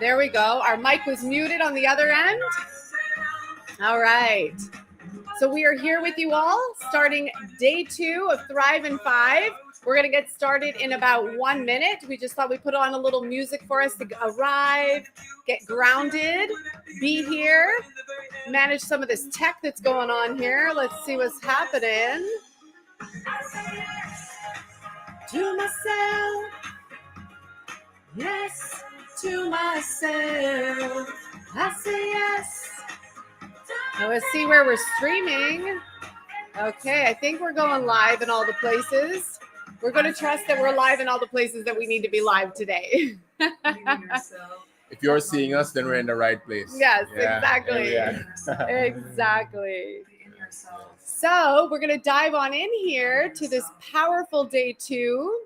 There we go. Our mic was muted on the other end. All right. So we are here with you all, starting day 2 of Thrive in 5. We're going to get started in about 1 minute. We just thought we'd put on a little music for us to arrive, get grounded, be here, manage some of this tech that's going on here. Let's see what's happening. To myself, yes, to myself, I say yes. Now let's see where we're streaming. Okay, I think we're going live in all the places. We're going to trust that we're live in all the places that we need to be live today. If you're seeing us, then we're in the right place. Yes, yeah, exactly. Exactly. So we're going to dive on in here to this powerful day 2.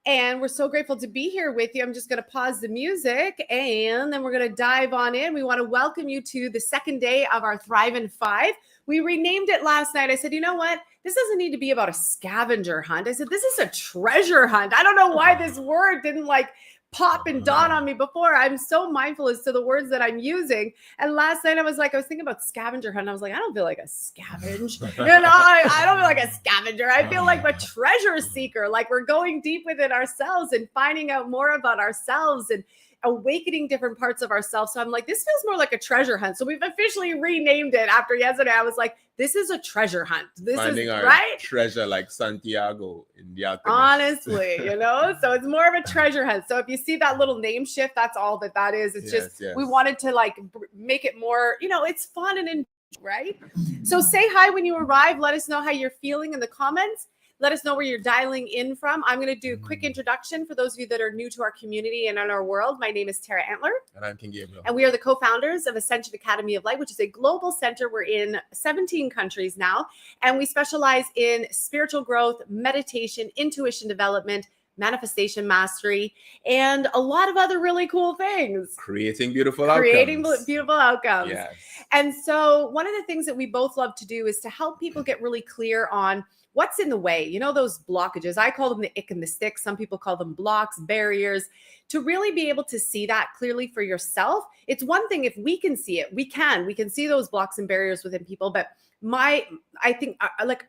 And we're so grateful to be here with you. I'm just going to pause the music and then we're going to dive on in. We want to welcome you to the second day of our Thrive in 5. We renamed it last night. I said, you know what? This doesn't need to be about a scavenger hunt. I said, this is a treasure hunt. I don't know why this word didn't pop and dawn on me before. I'm so mindful as to the words that I'm using. And last night I was thinking about scavenger hunt. I was like, I don't feel like a scavenge. I don't feel like a scavenger. I feel like a treasure seeker. Like we're going deep within ourselves and finding out more about ourselves and awakening different parts of ourselves. So I'm like, this feels more like a treasure hunt. So we've officially renamed it after yesterday. I was like, this is a treasure hunt. This Finding is our right treasure like Santiago in the Alchemist. Honestly, so it's more of a treasure hunt. So if you see that little name shift, that's all that is. It's just we wanted to make it more, it's fun and enjoyable, right? So say hi when you arrive. Let us know how you're feeling in the comments. Let us know where you're dialing in from. I'm going to do a quick introduction for those of you that are new to our community and in our world. My name is Tara Antler. And I'm King Gabriel. And we are the co-founders of Ascension Academy of Light, which is a global center. We're in 17 countries now. And we specialize in spiritual growth, meditation, intuition development, manifestation mastery, and a lot of other really cool things. Creating beautiful outcomes. Yes. And so one of the things that we both love to do is to help people get really clear on what's in the way, those blockages. I call them the ick and the stick. Some people call them blocks, barriers. To really be able to see that clearly for yourself. It's one thing if we can see it, we can see those blocks and barriers within people. But I think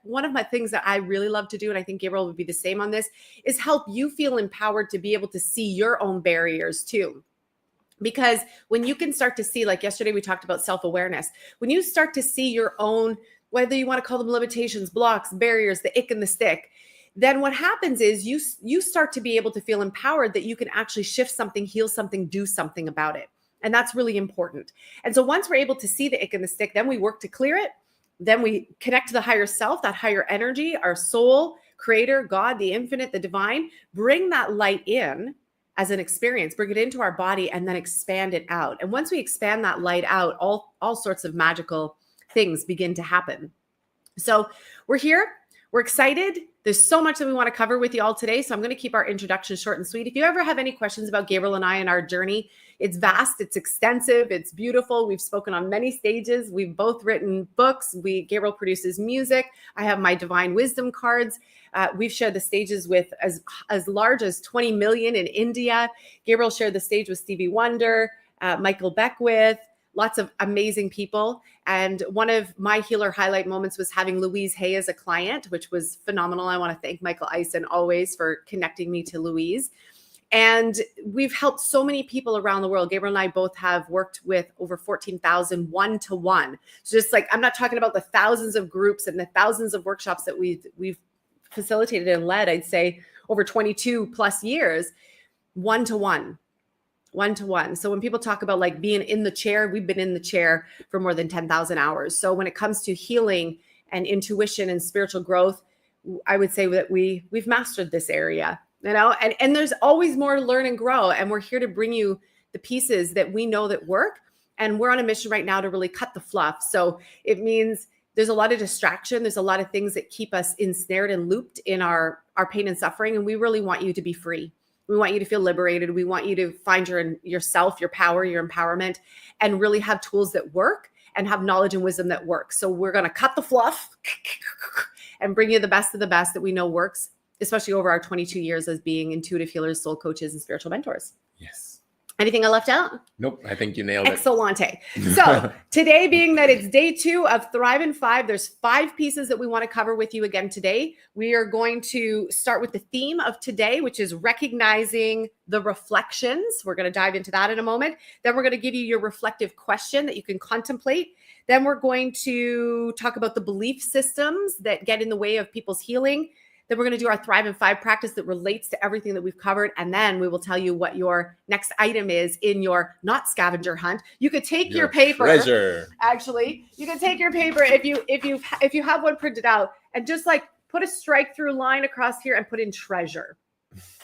one of my things that I really love to do, and I think Gabriel would be the same on this, is help you feel empowered to be able to see your own barriers too. Because when you can start to see, like yesterday we talked about self-awareness, when you start to see your own, whether you want to call them limitations, blocks, barriers, the ick and the stick, then what happens is you start to be able to feel empowered that you can actually shift something, heal something, do something about it. And that's really important. And so once we're able to see the ick and the stick, then we work to clear it. Then we connect to the higher self, that higher energy, our soul, creator, God, the infinite, the divine, bring that light in as an experience, bring it into our body and then expand it out. And once we expand that light out, all sorts of magical things begin to happen. So we're here. We're excited. There's so much that we want to cover with you all today. So I'm going to keep our introduction short and sweet. If you ever have any questions about Gabriel and I and our journey, it's vast, it's extensive, it's beautiful. We've spoken on many stages. We've both written books. Gabriel produces music. I have my divine wisdom cards. We've shared the stages with as large as 20 million in India. Gabriel shared the stage with Stevie Wonder, Michael Beckwith, lots of amazing people. And one of my healer highlight moments was having Louise Hay as a client, which was phenomenal. I want to thank Michael Eisen always for connecting me to Louise. And we've helped so many people around the world. Gabriel and I both have worked with over 14,000 one-to-one. So just I'm not talking about the thousands of groups and the thousands of workshops that we've facilitated and led, I'd say over 22 plus years, one-to-one. So when people talk about being in the chair, we've been in the chair for more than 10,000 hours. So when it comes to healing and intuition and spiritual growth, I would say that we've mastered this area, and there's always more to learn and grow. And we're here to bring you the pieces that we know that work. And we're on a mission right now to really cut the fluff. So it means there's a lot of distraction. There's a lot of things that keep us ensnared and looped in our pain and suffering. And we really want you to be free. We want you to feel liberated. We want you to find yourself, your power, your empowerment, and really have tools that work and have knowledge and wisdom that works. So we're going to cut the fluff and bring you the best of the best that we know works, especially over our 22 years as being intuitive healers, soul coaches, and spiritual mentors. Yes. Anything I left out? Nope, I think you nailed it. Excellente. So today being that it's day 2 of Thrive in 5, there's 5 pieces that we want to cover with you again today. We are going to start with the theme of today, which is recognizing the reflections. We're going to dive into that in a moment. Then we're going to give you your reflective question that you can contemplate. Then we're going to talk about the belief systems that get in the way of people's healing. Then we're going to do our Thrive in 5 practice that relates to everything that we've covered. And then we will tell you what your next item is in your not scavenger hunt. You could take your paper. Treasure. Actually, you can take your paper if you have one printed out and just like put a strike through line across here and put in treasure.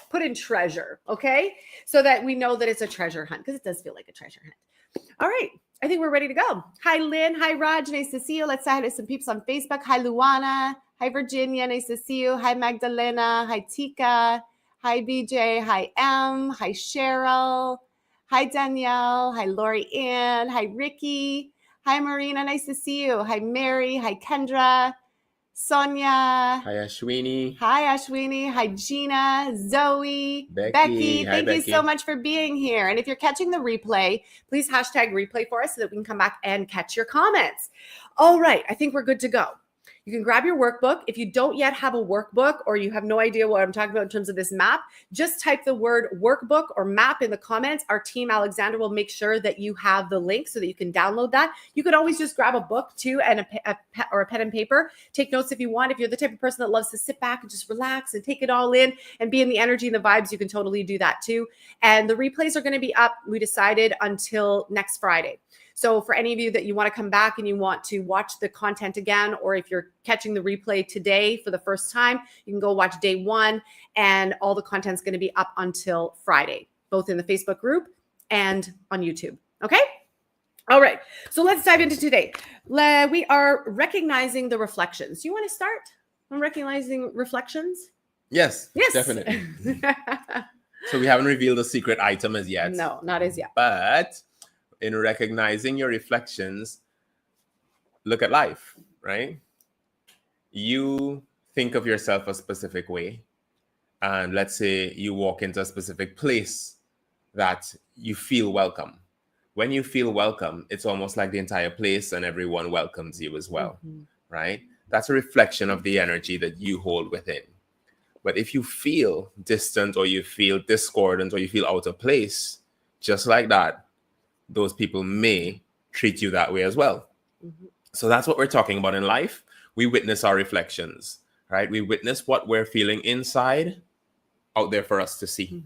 Put in treasure, okay? So that we know that it's a treasure hunt, because it does feel like a treasure hunt. All right. I think we're ready to go. Hi, Lynn. Hi, Raj. Nice to see you. Let's say hi to some peeps on Facebook. Hi, Luana. Hi, Virginia. Nice to see you. Hi, Magdalena. Hi, Tika. Hi, BJ. Hi, M. Hi, Cheryl. Hi, Danielle. Hi, Lori Ann. Hi, Ricky. Hi, Marina. Nice to see you. Hi, Mary. Hi, Kendra. Sonia. Hi, Ashwini. Hi, Ashwini. Hi, Gina. Zoe. Becky. Hi, Thank Becky. you so much for being here. And if you're catching the replay, please hashtag replay for us so that we can come back and catch your comments. All right. I think we're good to go. You can grab your workbook. If you don't yet have a workbook or you have no idea what I'm talking about in terms of this map, just type the word workbook or map in the comments. Our team, Alexandra, will make sure that you have the link so that you can download that. You could always just grab a book too and a pen and paper. Take notes if you want. If you're the type of person that loves to sit back and just relax and take it all in and be in the energy and the vibes, you can totally do that too. And the replays are going to be up, we decided, until next Friday. So for any of you that you want to come back and you want to watch the content again, or if you're catching the replay today for the first time, you can go watch day 1, and all the content's going to be up until Friday, both in the Facebook group and on YouTube. Okay? All right. So let's dive into today. We are recognizing the reflections. Do you want to start on recognizing reflections? Yes, definitely. So we haven't revealed the secret item as yet. No, not as yet. But in recognizing your reflections, look at life, right? You think of yourself a specific way. And let's say you walk into a specific place that you feel welcome. When you feel welcome, it's almost like the entire place and everyone welcomes you as well, right? That's a reflection of the energy that you hold within. But if you feel distant or you feel discordant or you feel out of place, just like that, those people may treat you that way as well. So that's what we're talking about in life. We witness our reflections, right? We witness what we're feeling inside out there for us to see,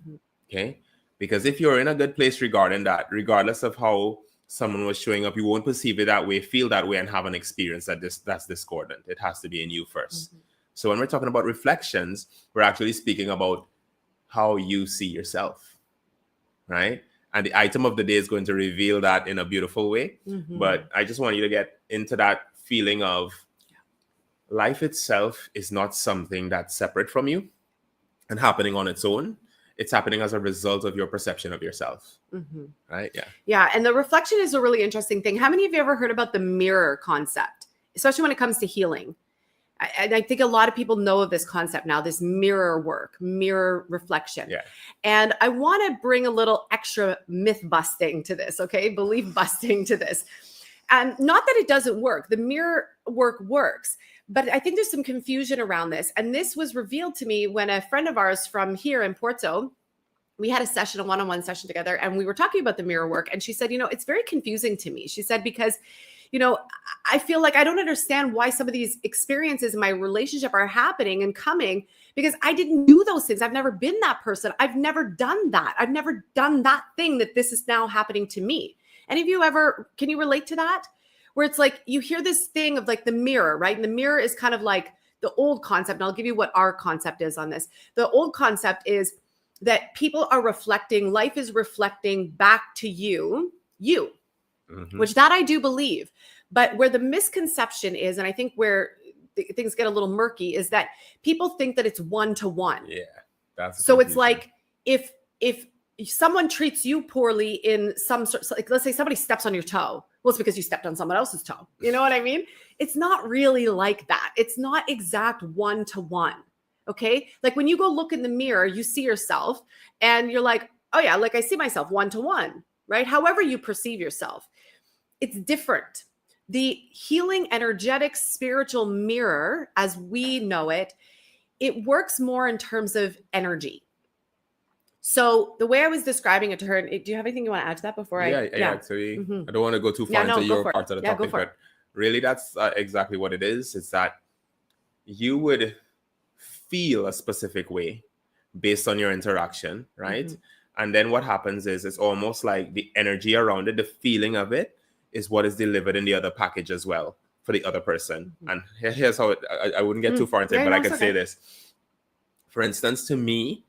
okay? Because if you're in a good place regarding that, regardless of how someone was showing up, you won't perceive it that way, feel that way, and have an experience that's discordant. It has to be in you first. So when we're talking about reflections, we're actually speaking about how you see yourself, right? And the item of the day is going to reveal that in a beautiful way. But I just want you to get into that feeling of life itself is not something that's separate from you and happening on its own. It's happening as a result of your perception of yourself, right? Yeah. Yeah. And the reflection is a really interesting thing. How many of you ever heard about the mirror concept, especially when it comes to healing? And I think a lot of people know of this concept now, this mirror work, mirror reflection. Yeah. And I want to bring a little extra myth busting to this, okay? Belief busting to this. And not that it doesn't work. The mirror work works. But I think there's some confusion around this. And this was revealed to me when a friend of ours from here in Porto, we had a session, a one-on-one session together, and we were talking about the mirror work. And she said, it's very confusing to me. She said, because I feel like I don't understand why some of these experiences in my relationship are happening and coming, because I didn't do those things. I've never been that person. I've never done that. I've never done that thing that this is now happening to me. Any of you ever, can you relate to that? Where it's like, you hear this thing of like the mirror, right? And the mirror is kind of like the old concept. And I'll give you what our concept is on this. The old concept is that people are reflecting, life is reflecting back to you, which that I do believe. But where the misconception is, and I think where things get a little murky, is that people think that it's one-to-one. Yeah. That's so it's like if someone treats you poorly in some sort, like let's say somebody steps on your toe, well, it's because you stepped on someone else's toe. You know what I mean? It's not really like that. It's not exact one-to-one. Okay. Like when you go look in the mirror, you see yourself and you're like, oh yeah, like I see myself one-to-one, right? However you perceive yourself, it's different. The healing, energetic, spiritual mirror, as we know it, it works more in terms of energy. So the way I was describing it to her, do you have anything you want to add to that before Yeah. Actually, Mhm. I don't want to go too far Yeah, no, into go your for it. part of the Yeah, go topic, for it. but really that's exactly what it is. It's that you would feel a specific way based on your interaction, right? Mhm. And then what happens is it's almost like the energy around it, the feeling of it is what is delivered in the other package as well for the other person. Mhm. And here's how I wouldn't get too far into it, Yeah, but no, I it's could say okay. this. For instance, to me,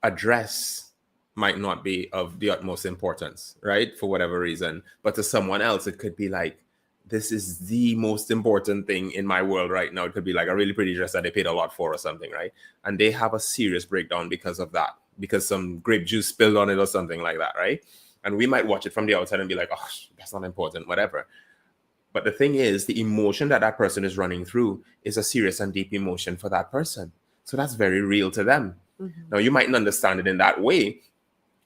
a dress might not be of the utmost importance, right? For whatever reason. But to someone else, it could be like, this is the most important thing in my world right now. It could be like a really pretty dress that they paid a lot for or something, right? And they have a serious breakdown because of that, because some grape juice spilled on it or something like that, right? And we might watch it from the outside and be like, oh, that's not important, whatever. But the thing is, the emotion that that person is running through is a serious and deep emotion for that person. So that's very real to them. Mhm. Now, you mightn't understand it in that way,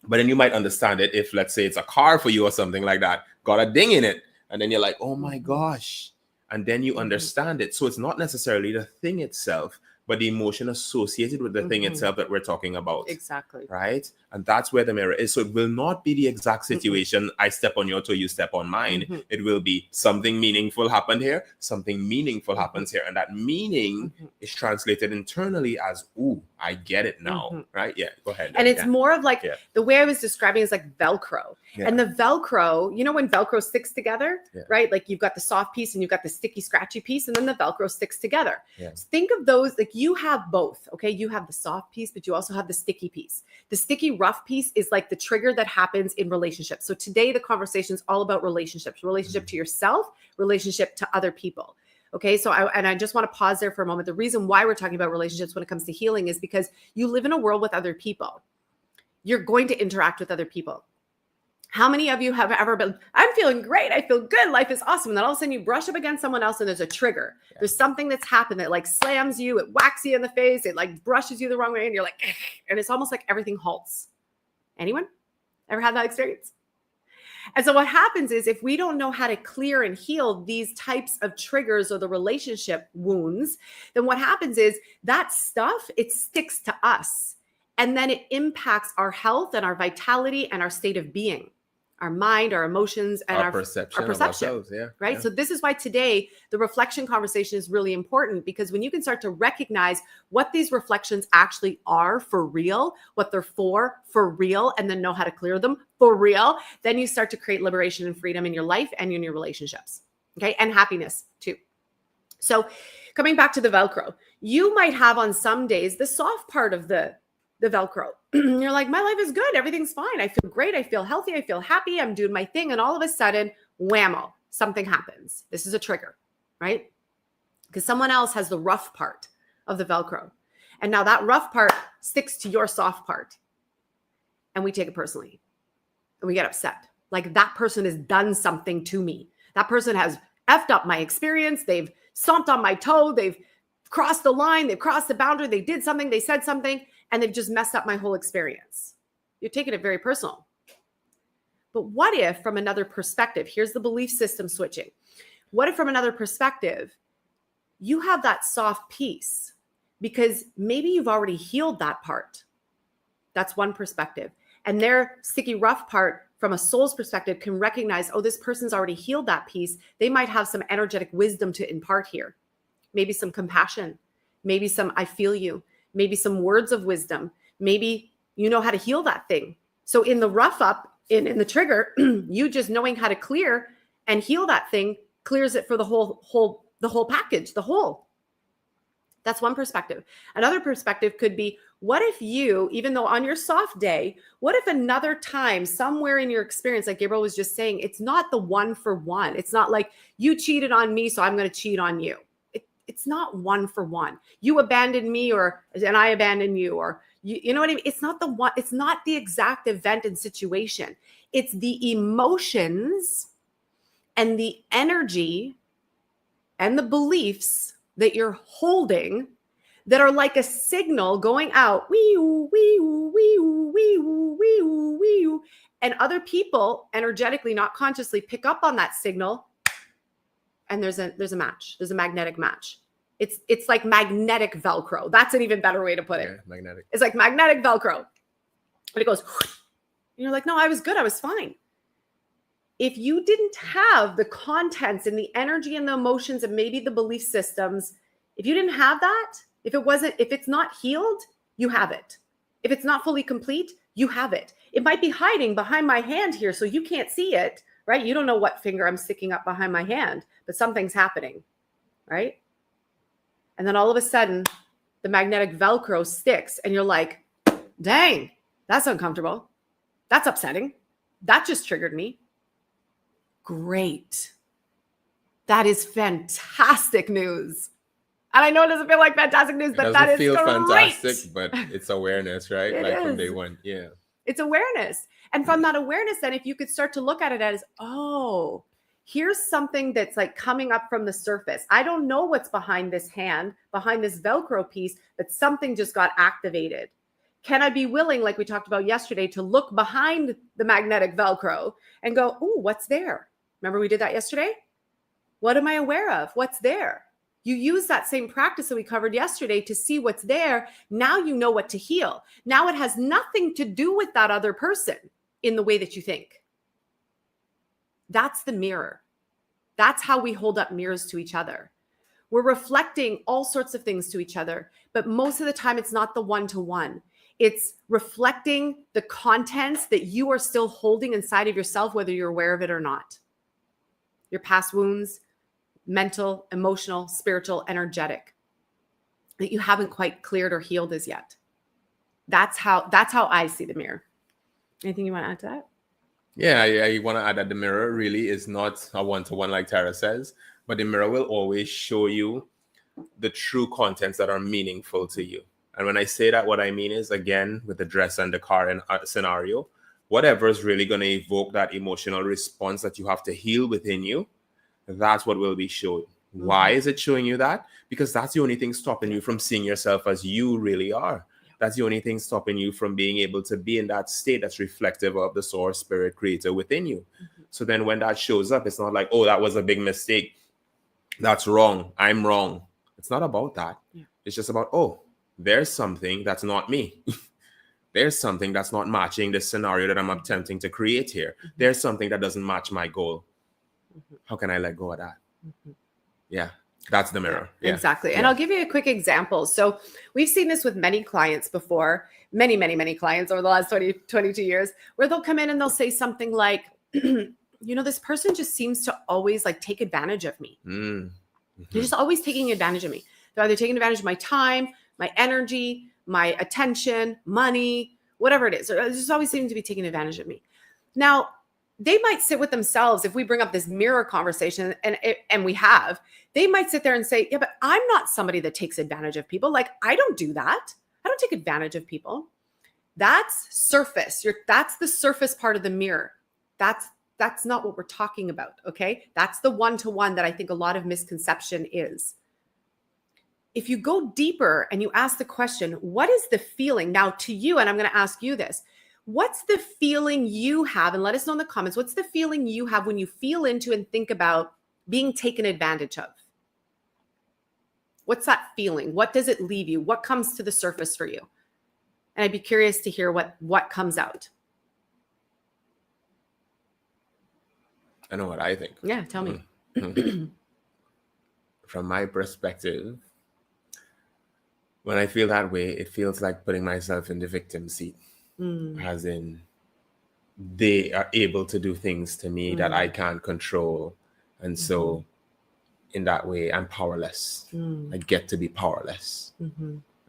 but then you might understand it if, let's say, it's a car for you or something like that, got a ding in it. And then you're like, oh my gosh. And then you understand it. So it's not necessarily the thing itself, but the emotion associated with the thing itself that we're talking about. Exactly. Right? And that's where the mirror is. So it will not be the exact situation, I step on your toe, you step on mine. It will be something meaningful happened here, something meaningful happens here. And that meaning is translated internally as, ooh, I get it now. Right? Yeah, go ahead. And it's more of like, Yeah. the way I was describing is like Velcro. Yeah. And the Velcro, you know, when Velcro sticks together, Yeah. right? Like you've got the soft piece and you've got the sticky, scratchy piece, and then the Velcro sticks together. Yeah. So think of those, like you have both, okay? You have the soft piece, but you also have the sticky piece. The sticky, rough piece is like the trigger that happens in relationships. So today, the conversation is all about relationships, relationship to yourself, relationship to other people. Okay. So I just want to pause there for a moment. The reason why we're talking about relationships when it comes to healing is because you live in a world with other people. You're going to interact with other people. How many of you have ever been, I'm feeling great, I feel good, life is awesome. And then all of a sudden you brush up against someone else and there's a trigger. Yeah. There's something that's happened that like slams you, it whacks you in the face, it like brushes you the wrong way and you're like, and it's almost like everything halts. Anyone ever had that experience? And so what happens is if we don't know how to clear and heal these types of triggers or the relationship wounds, then what happens is that stuff, it sticks to us. And then it impacts our health and our vitality and our state of being, our mind, our emotions, and our perception. Of ourselves, yeah, right? Yeah. So this is why today the reflection conversation is really important, because when you can start to recognize what these reflections actually are for real, what they're for real, and then know how to clear them for real, then you start to create liberation and freedom in your life and in your relationships, okay? And happiness too. So coming back to the Velcro, you might have on some days the soft part of the Velcro. You're like, my life is good. Everything's fine. I feel great. I feel healthy. I feel happy. I'm doing my thing. And all of a sudden, whammo, something happens. This is a trigger, right? Because someone else has the rough part of the Velcro. And now that rough part sticks to your soft part. And we take it personally. And we get upset. Like that person has done something to me. That person has effed up my experience. They've stomped on my toe. They've crossed the line. They've crossed the boundary. They did something. They said something. And they've just messed up my whole experience. You're taking it very personal. But what if from another perspective, here's the belief system switching. What if from another perspective, you have that soft piece because maybe you've already healed that part. That's one perspective. And their sticky rough part from a soul's perspective can recognize, oh, this person's already healed that piece. They might have some energetic wisdom to impart here. Maybe some compassion, maybe some I feel you. Maybe some words of wisdom. Maybe you know how to heal that thing. So in the rough up, in the trigger, you just knowing how to clear and heal that thing clears it for the whole package, the whole. That's one perspective. Another perspective could be, what if you, even though on your soft day, what if another time somewhere in your experience, like Gabriel was just saying, it's not the one for one. It's not like you cheated on me, so I'm going to cheat on you. It's not one for one. You abandoned me and I abandoned you, or you know what I mean? It's not the one, it's not the exact event and situation. It's the emotions and the energy and the beliefs that you're holding that are like a signal going out, wee-oo, wee-oo, wee-oo, wee-oo, wee-oo, wee-oo, and other people energetically, not consciously, pick up on that signal, and there's a match. There's a magnetic match. It's like magnetic Velcro. That's an even better way to put it. Yeah, magnetic. It's like magnetic Velcro. And it goes, and you're like, no, I was good. I was fine. If you didn't have the contents and the energy and the emotions and maybe the belief systems, if you didn't have that, if it's not healed, you have it. If it's not fully complete, you have it. It might be hiding behind my hand here, so you can't see it, right? You don't know what finger I'm sticking up behind my hand, but something's happening, right? And then all of a sudden, the magnetic Velcro sticks, and you're like, dang, that's uncomfortable. That's upsetting. That just triggered me. Great. That is fantastic news. And I know it doesn't feel like fantastic news, but that is feel great. Fantastic, but it's awareness, right? It like is. From day one. Yeah. It's awareness. And from that awareness, then if you could start to look at it as, oh, here's something that's like coming up from the surface. I don't know what's behind this hand, behind this Velcro piece, but something just got activated. Can I be willing, like we talked about yesterday, to look behind the magnetic Velcro and go, oh, what's there? Remember we did that yesterday? What am I aware of? What's there? You use that same practice that we covered yesterday to see what's there. Now you know what to heal. Now it has nothing to do with that other person in the way that you think. That's the mirror. That's how we hold up mirrors to each other. We're reflecting all sorts of things to each other, but most of the time it's not the one-to-one. It's reflecting the contents that you are still holding inside of yourself, whether you're aware of it or not. Your past wounds, mental, emotional, spiritual, energetic, that you haven't quite cleared or healed as yet. That's how I see the mirror. Anything you want to add to that? Yeah, you want to add that the mirror really is not a one-to-one like Tara says, but the mirror will always show you the true contents that are meaningful to you. And when I say that, what I mean is, again, with the dress and the car and scenario, whatever is really going to evoke that emotional response that you have to heal within you, that's what will be showing. Mm-hmm. Why is it showing you that? Because that's the only thing stopping you from seeing yourself as you really are. That's the only thing stopping you from being able to be in that state that's reflective of the source, spirit, creator within you. Mm-hmm. So then when that shows up, it's not like, oh, that was a big mistake. That's wrong. I'm wrong. It's not about that. Yeah. It's just about, oh, there's something that's not me. There's something that's not matching the scenario that I'm attempting to create here. Mm-hmm. There's something that doesn't match my goal. Mm-hmm. How can I let go of that? Mm-hmm. Yeah. That's the mirror. Yeah. Exactly. And I'll give you a quick example. So we've seen this with many clients before, many clients over the last 22 years, where they'll come in and they'll say something like, this person just seems to always like take advantage of me. Mm-hmm. They're just always taking advantage of me. They're either taking advantage of my time, my energy, my attention, money, whatever it is. They're just always seem to be taking advantage of me. Now, they might sit with themselves. If we bring up this mirror conversation, and we have, they might sit there and say, yeah, but I'm not somebody that takes advantage of people. Like, I don't do that. I don't take advantage of people. That's surface. That's the surface part of the mirror. That's not what we're talking about, okay? That's the one-to-one that I think a lot of misconception is. If you go deeper and you ask the question, what is the feeling now to you? And I'm going to ask you this. What's the feeling you have? And let us know in the comments. What's the feeling you have when you feel into and think about being taken advantage of? What's that feeling? What does it leave you? What comes to the surface for you? And I'd be curious to hear what comes out. I know what I think. Yeah, tell me. From my perspective, when I feel that way, it feels like putting myself in the victim seat. As in, they are able to do things to me that I can't control. And so in that way, I'm powerless. I get to be powerless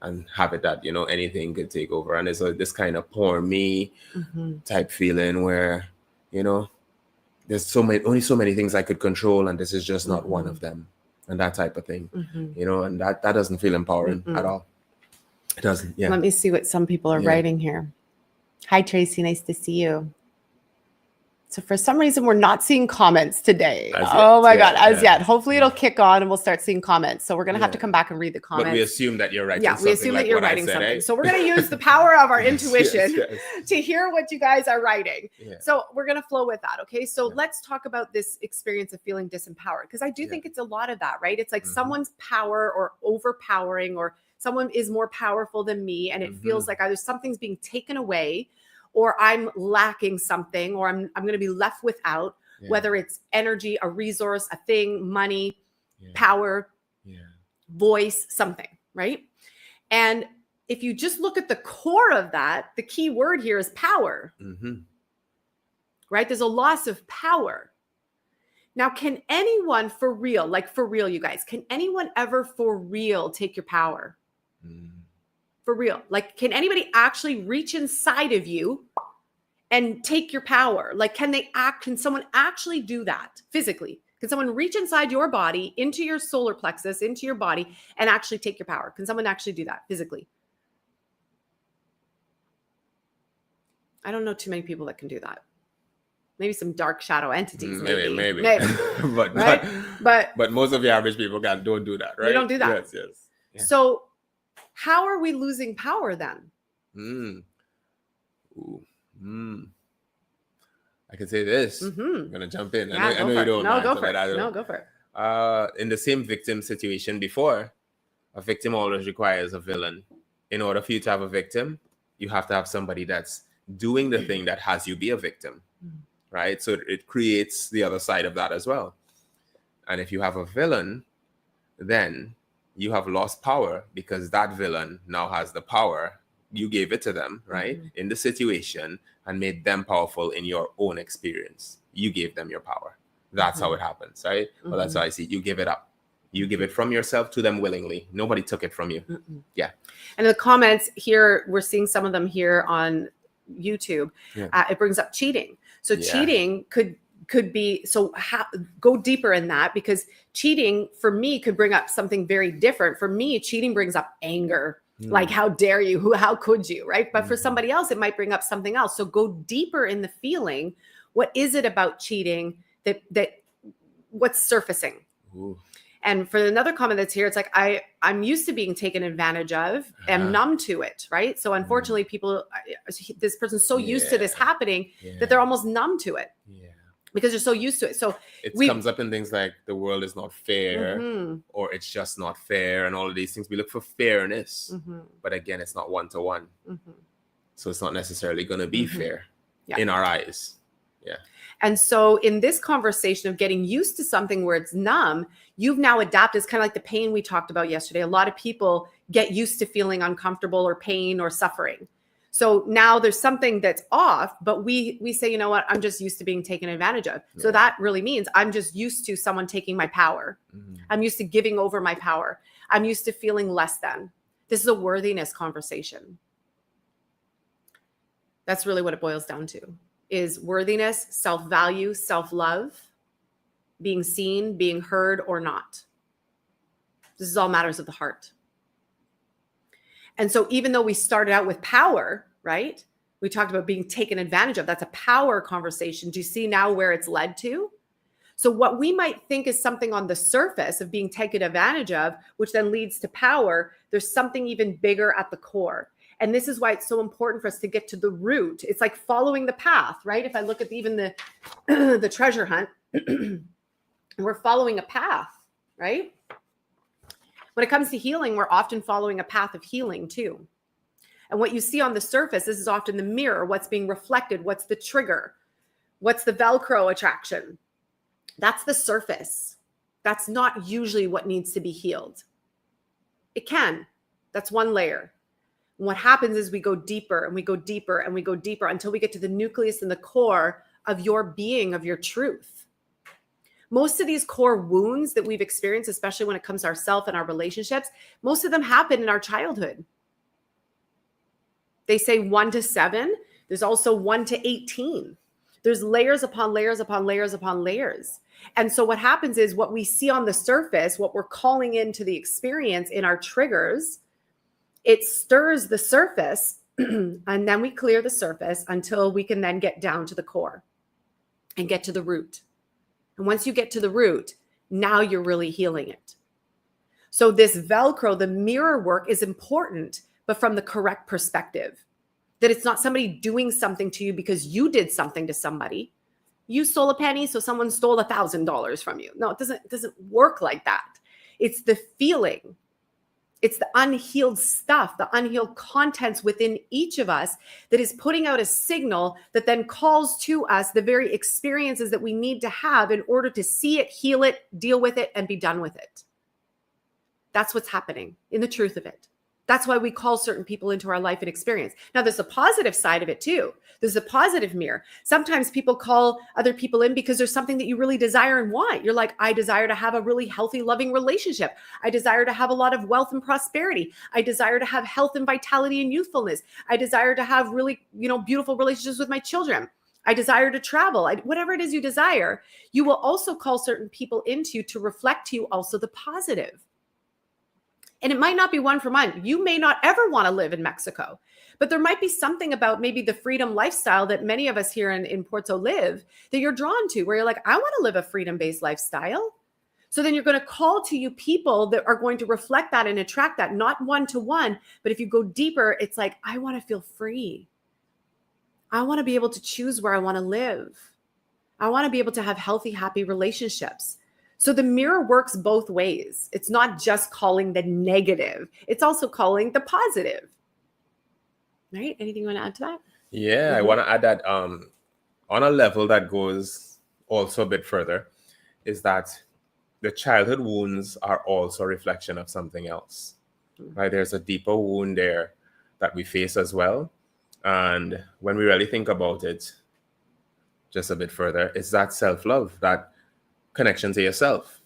and have it that, anything could take over. And it's this kind of poor me type feeling where, there's only so many things I could control. And this is just not one of them. And that type of thing, and that doesn't feel empowering at all. It doesn't. Yeah. Let me see what some people are writing here. Hi, Tracy. Nice to see you. So for some reason, we're not seeing comments today. As Oh yet, my yeah, God, as yeah. yet. Hopefully it'll kick on and we'll start seeing comments. So we're going to have to Yeah. come back and read the comments. But we assume that you're writing Yeah, something we assume like that you're what I writing said, something. eh? So we're going to use the power of our Yes, intuition yes. to hear what you guys are writing. Yeah. So we're going to flow with that. Okay. So Yeah. let's talk about this experience of feeling disempowered, because I do Yeah. think it's a lot of that, right? It's like Mhm. someone's power or overpowering, or someone is more powerful than me. And it feels Mhm. like either something's being taken away, or I'm lacking something, or I'm going to be left without, Yeah. whether it's energy, a resource, a thing, money, Yeah. power, Yeah. voice, something, right? And if you just look at the core of that, the key word here is power, Mhm. right? There's a loss of power. Now, can anyone for real, like for real, you guys, can anyone ever for real take your power? Mm. For real? Like, can anybody actually reach inside of you and take your power? Like, can someone actually do that physically? Can someone reach inside your body, into your solar plexus, into your body, and actually take your power? Can someone actually do that physically? I don't know too many people that can do that. Maybe some dark shadow entities. Maybe. but, Right? but most of the average people don't do that, right? They don't do that. Yes. Yeah. So how are we losing power then? Mm. Ooh. Mm. I can say this. I'm gonna jump in. Yeah, I know you don't. No, man, go so for it. but I don't. No, go for it. In the same victim situation before, a victim always requires a villain. In order for you to have a victim, you have to have somebody that's doing the thing that has you be a victim, right? So it creates the other side of that as well. And if you have a villain, then you have lost power, because that villain now has the power. You gave it to them, right? In the situation, and made them powerful in your own experience. You gave them your power. That's how it happens, right? Well, that's how I see it. You give it up. You give it from yourself to them willingly. Nobody took it from you. Yeah. And the comments here, we're seeing some of them here on YouTube. Yeah. It brings up cheating. So Yeah. cheating could be, so go deeper in that, because cheating for me could bring up something very different. For me, cheating brings up anger. Like, how dare you? How could you? Right. But for somebody else, it might bring up something else. So go deeper in the feeling. What is it about cheating that what's surfacing? Ooh. And for another comment that's here, it's like, I'm used to being taken advantage of. I'm numb to it, right? So unfortunately, this person's so used to this happening that they're almost numb to it. Yeah. Because they're so used to it. So it comes up in things like the world is not fair, or it's just not fair, and all of these things. We look for fairness, but again, it's not one-to-one. So it's not necessarily going to be fair in our eyes. Yeah. And so in this conversation of getting used to something where it's numb, you've now adapted. It's kind of like the pain we talked about yesterday. A lot of people get used to feeling uncomfortable or pain or suffering. So now there's something that's off, but we say, you know what, I'm just used to being taken advantage of. So that really means I'm just used to someone taking my power. I'm used to giving over my power. I'm used to feeling less than. This is a worthiness conversation. That's really what it boils down to, is worthiness, self-value, self-love, being seen, being heard or not. This is all matters of the heart. And so even though we started out with power, right? We talked about being taken advantage of. That's a power conversation. Do you see now where it's led to? So what we might think is something on the surface of being taken advantage of, which then leads to power, there's something even bigger at the core. And this is why it's so important for us to get to the root. It's like following the path, right? If I look at even the treasure hunt, we're following a path, right? When it comes to healing, we're often following a path of healing too. And what you see on the surface, this is often the mirror, what's being reflected, what's the trigger, what's the Velcro attraction. That's the surface. That's not usually what needs to be healed. It can. That's one layer. And what happens is we go deeper and we go deeper and we go deeper until we get to the nucleus and the core of your being, of your truth. Most of these core wounds that we've experienced, especially when it comes to ourselves and our relationships, most of them happen in our childhood. They say 1 to 7. There's also 1 to 18. There's layers upon layers upon layers upon layers. And so what happens is what we see on the surface, what we're calling into the experience in our triggers, it stirs the surface and then we clear the surface until we can then get down to the core. and get to the root. And once you get to the root, now you're really healing it. So this Velcro, the mirror work is important, but from the correct perspective. That it's not somebody doing something to you because you did something to somebody. You stole a penny, so someone stole $1,000 from you. No, it doesn't work like that. It's the feeling. It's the unhealed stuff, the unhealed contents within each of us that is putting out a signal that then calls to us the very experiences that we need to have in order to see it, heal it, deal with it, and be done with it. That's what's happening in the truth of it. That's why we call certain people into our life and experience. Now, there's a positive side of it too. There's a positive mirror. Sometimes people call other people in because there's something that you really desire and want. You're like, I desire to have a really healthy, loving relationship. I desire to have a lot of wealth and prosperity. I desire to have health and vitality and youthfulness. I desire to have really, beautiful relationships with my children. I desire to travel. Whatever it is you desire, you will also call certain people into to reflect to you also the positive. And it might not be one for one. You may not ever want to live in Mexico, but there might be something about maybe the freedom lifestyle that many of us here in Porto live that you're drawn to, where you're like, I want to live a freedom-based lifestyle. So then you're going to call to you people that are going to reflect that and attract that, not one-to-one, but if you go deeper, it's like, I want to feel free. I want to be able to choose where I want to live. I want to be able to have healthy, happy relationships. So the mirror works both ways. It's not just calling the negative. It's also calling the positive. Right? Anything you want to add to that? Yeah, I want to add that on a level that goes also a bit further, is that the childhood wounds are also a reflection of something else. Right? There's a deeper wound there that we face as well. And when we really think about it just a bit further, it's that self-love, that connection to yourself,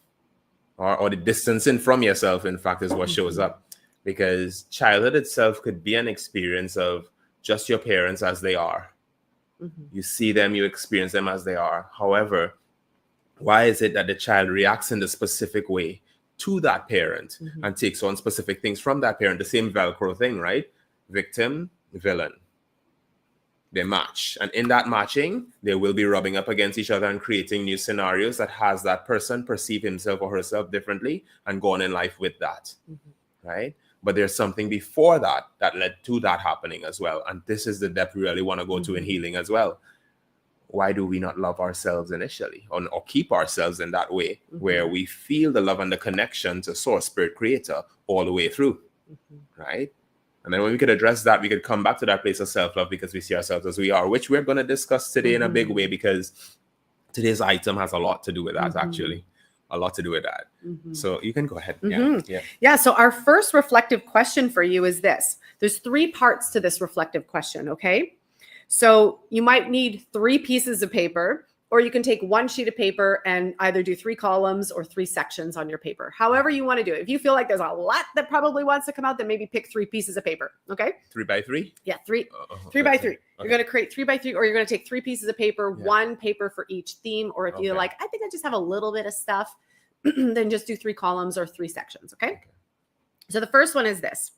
or the distancing from yourself, in fact, is what shows up. Because childhood itself could be an experience of just your parents as they are. You see them, you experience them as they are. However, why is it that the child reacts in the specific way to that parent and takes on specific things from that parent? The same Velcro thing, right? Victim, villain. They match. And in that matching, they will be rubbing up against each other and creating new scenarios that has that person perceive himself or herself differently and go on in life with that. Right? But there's something before that that led to that happening as well. And this is the depth we really want to go to in healing as well. Why do we not love ourselves initially, or keep ourselves in that way where we feel the love and the connection to Source, Spirit, Creator all the way through, right? And then when we could address that, we could come back to that place of self-love because we see ourselves as we are, which we're going to discuss today in a big way, because today's item has a lot to do with that, actually. A lot to do with that. So you can go ahead. Yeah. So our first reflective question for you is this. There's 3 parts to this reflective question, okay? So you might need 3 pieces of paper, or you can take 1 sheet of paper and either do 3 columns or 3 sections on your paper. However you want to do it. If you feel like there's a lot that probably wants to come out, then maybe pick 3 pieces of paper, okay? 3 by 3? Yeah, 3 by 3. Okay. You're going to create 3 by 3, or you're going to take 3 pieces of paper, 1 paper for each theme. Or if you're like, I think I just have a little bit of stuff, then just do 3 columns or 3 sections, okay? So the first one is this.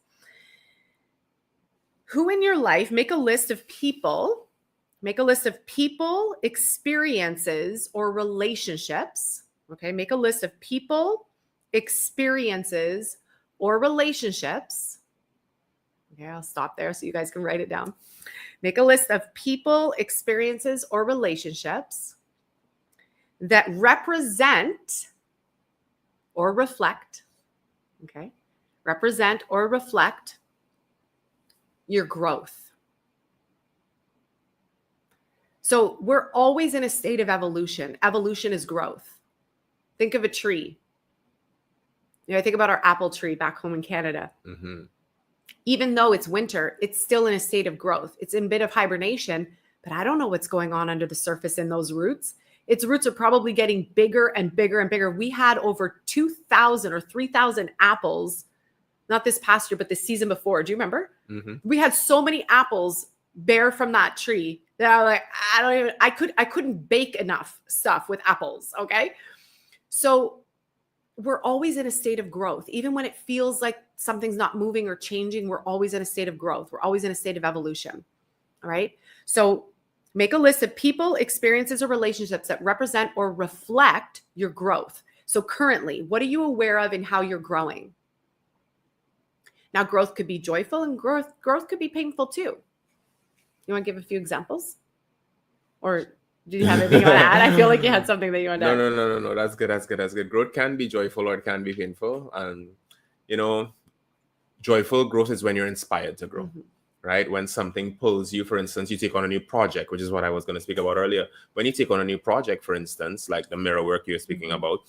Who in your life, make a list of people, experiences, or relationships, okay? Make a list of people, experiences, or relationships. Okay, I'll stop there so you guys can write it down. Make a list of people, experiences, or relationships that represent or reflect, okay? Represent or reflect your growth. So we're always in a state of evolution. Evolution is growth. Think of a tree. I think about our apple tree back home in Canada. Even though it's winter, it's still in a state of growth. It's in a bit of hibernation, but I don't know what's going on under the surface in those roots. Its roots are probably getting bigger and bigger and bigger. We had over 2,000 or 3,000 apples, not this past year, but the season before. Do you remember? We had so many apples bear from that tree that I was like, I couldn't bake enough stuff with apples. Okay. So we're always in a state of growth. Even when it feels like something's not moving or changing, we're always in a state of growth. We're always in a state of evolution. All right. So Make a list of people, experiences, or relationships that represent or reflect your growth. So currently, what are you aware of in how you're growing? Now, growth could be joyful and growth could be painful too. You want to give a few examples? Or do you have anything you want to add? I feel like you had something that you want to add. No. That's good. Growth can be joyful or it can be painful. And, joyful growth is when you're inspired to grow. Right? When something pulls you, for instance, you take on a new project, which is what I was going to speak about earlier. When you take on a new project, for instance, like the mirror work you're speaking about,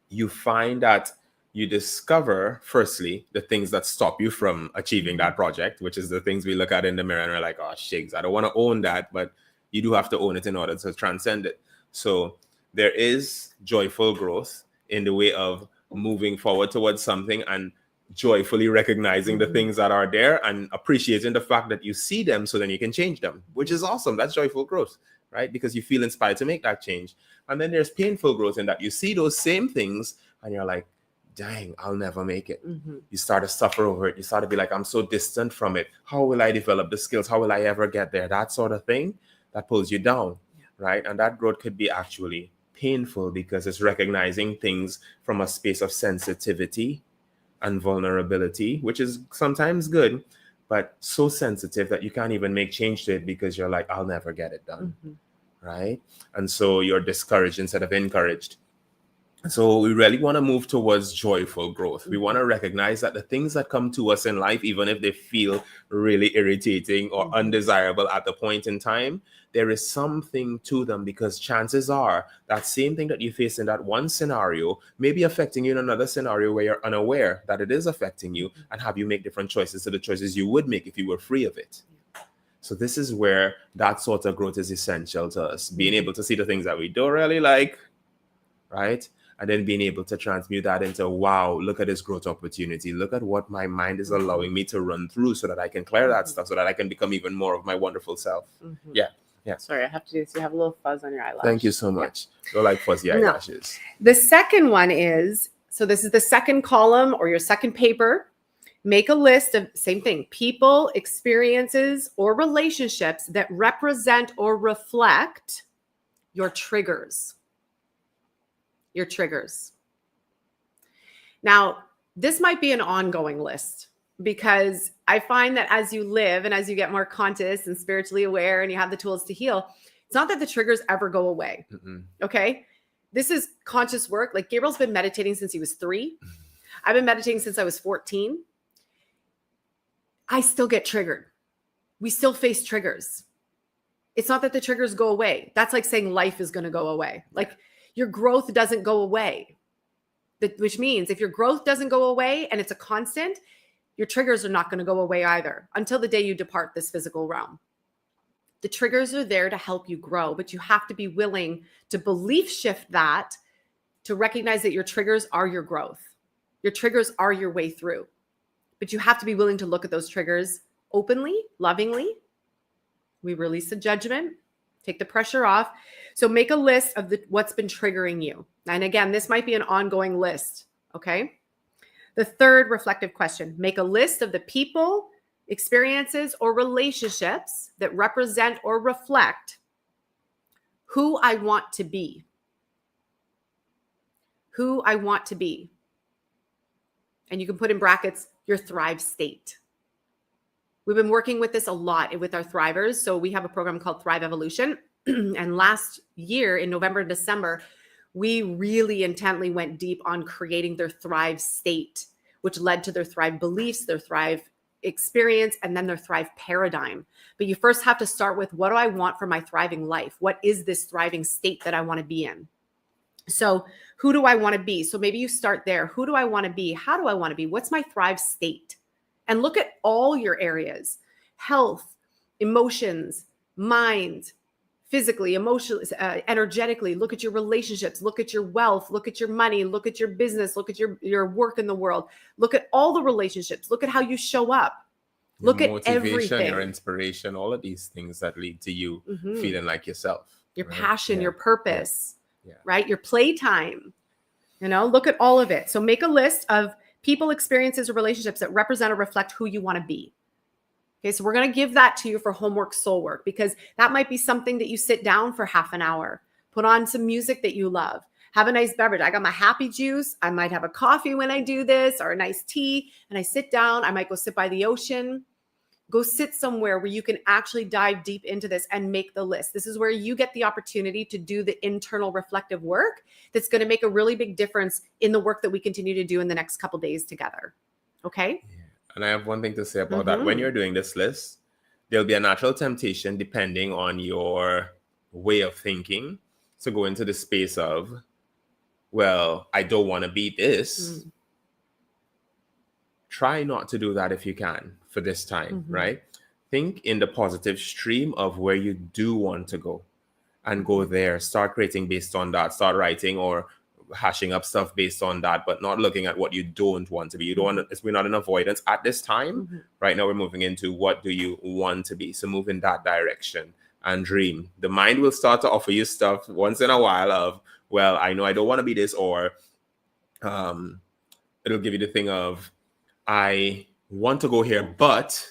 you find that you discover, firstly, the things that stop you from achieving that project, which is the things we look at in the mirror and we're like, oh, shakes, I don't want to own that, but you do have to own it in order to transcend it. So there is joyful growth in the way of moving forward towards something and joyfully recognizing the things that are there and appreciating the fact that you see them so then you can change them, which is awesome. That's joyful growth, right? Because you feel inspired to make that change. And then there's painful growth in that you see those same things and you're like, dang, I'll never make it. You start to suffer over it. You start to be like, I'm so distant from it. How will I develop the skills? How will I ever get there? That sort of thing that pulls you down, right? And that growth could be actually painful because it's recognizing things from a space of sensitivity and vulnerability, which is sometimes good, but so sensitive that you can't even make change to it because you're like, I'll never get it done, right? And so you're discouraged instead of encouraged. So we really want to move towards joyful growth. We want to recognize that the things that come to us in life, even if they feel really irritating or undesirable at the point in time, there is something to them because chances are that same thing that you face in that one scenario may be affecting you in another scenario where you're unaware that it is affecting you and have you make different choices to the choices you would make if you were free of it. So this is where that sort of growth is essential to us, being able to see the things that we don't really like, right? And then being able to transmute that into, wow, look at this growth opportunity. Look at what my mind is allowing me to run through so that I can clear that stuff, so that I can become even more of my wonderful self. Yeah. Sorry, I have to do this. You have a little fuzz on your eyelash. Thank you so much. Don't like fuzzy eyelashes. The second one is, so this is the second column or your second paper. Make a list of, same thing, people, experiences, or relationships that represent or reflect your triggers. Your triggers. Now, this might be an ongoing list because I find that as you live and as you get more conscious and spiritually aware and you have the tools to heal, it's not that the triggers ever go away. Okay. This is conscious work. Like Gabriel's been meditating since he was 3. I've been meditating since I was 14. I still get triggered. We still face triggers. It's not that the triggers go away. That's like saying life is going to go away. Like your growth doesn't go away, which means if your growth doesn't go away and it's a constant, your triggers are not going to go away either until the day you depart this physical realm. The triggers are there to help you grow, but you have to be willing to belief shift that, to recognize that your triggers are your growth. Your triggers are your way through, but you have to be willing to look at those triggers openly, lovingly. We release the judgment, take the pressure off. So make a list of what's been triggering you. And again, this might be an ongoing list, okay? The third reflective question, make a list of the people, experiences, or relationships that represent or reflect who I want to be. Who I want to be. And you can put in brackets, your thrive state. We've been working with this a lot with our thrivers. So we have a program called Thrive Evolution. And last year in November and December, we really intently went deep on creating their thrive state, which led to their thrive beliefs, their thrive experience, and then their thrive paradigm. But you first have to start with, what do I want for my thriving life? What is this thriving state that I want to be in? So who do I want to be? So maybe you start there. Who do I want to be? How do I want to be? What's my thrive state? And look at all your areas: health, emotions, mind, physically, emotionally, energetically. Look at your relationships, look at your wealth, look at your money, look at your business, look at your work in the world. Look at all the relationships. Look at how you show up. Look at everything. Your inspiration, all of these things that lead to you feeling like yourself. Your passion, your purpose, right? Your playtime, look at all of it. So make a list of people, experiences, or relationships that represent or reflect who you want to be. Okay, so we're going to give that to you for homework soul work, because that might be something that you sit down for half an hour, put on some music that you love, have a nice beverage. I got my happy juice. I might have a coffee when I do this, or a nice tea, and I sit down. I might go sit by the ocean. Go sit somewhere where you can actually dive deep into this and make the list. This is where you get the opportunity to do the internal reflective work that's going to make a really big difference in the work that we continue to do in the next couple days together. Okay? Yeah. And I have one thing to say about that. When you're doing this list, there'll be a natural temptation, depending on your way of thinking, to go into the space of, well, I don't want to be this. Try not to do that if you can for this time, right? Think in the positive stream of where you do want to go, and go there. Start creating based on that. Start writing or hashing up stuff based on that, but not looking at what you don't want to be. You don't want to, we're not in avoidance at this time. Right now we're moving into what do you want to be. So move in that direction and dream. The mind will start to offer you stuff once in a while of, well, I know I don't want to be this, or it'll give you the thing of, I want to go here, but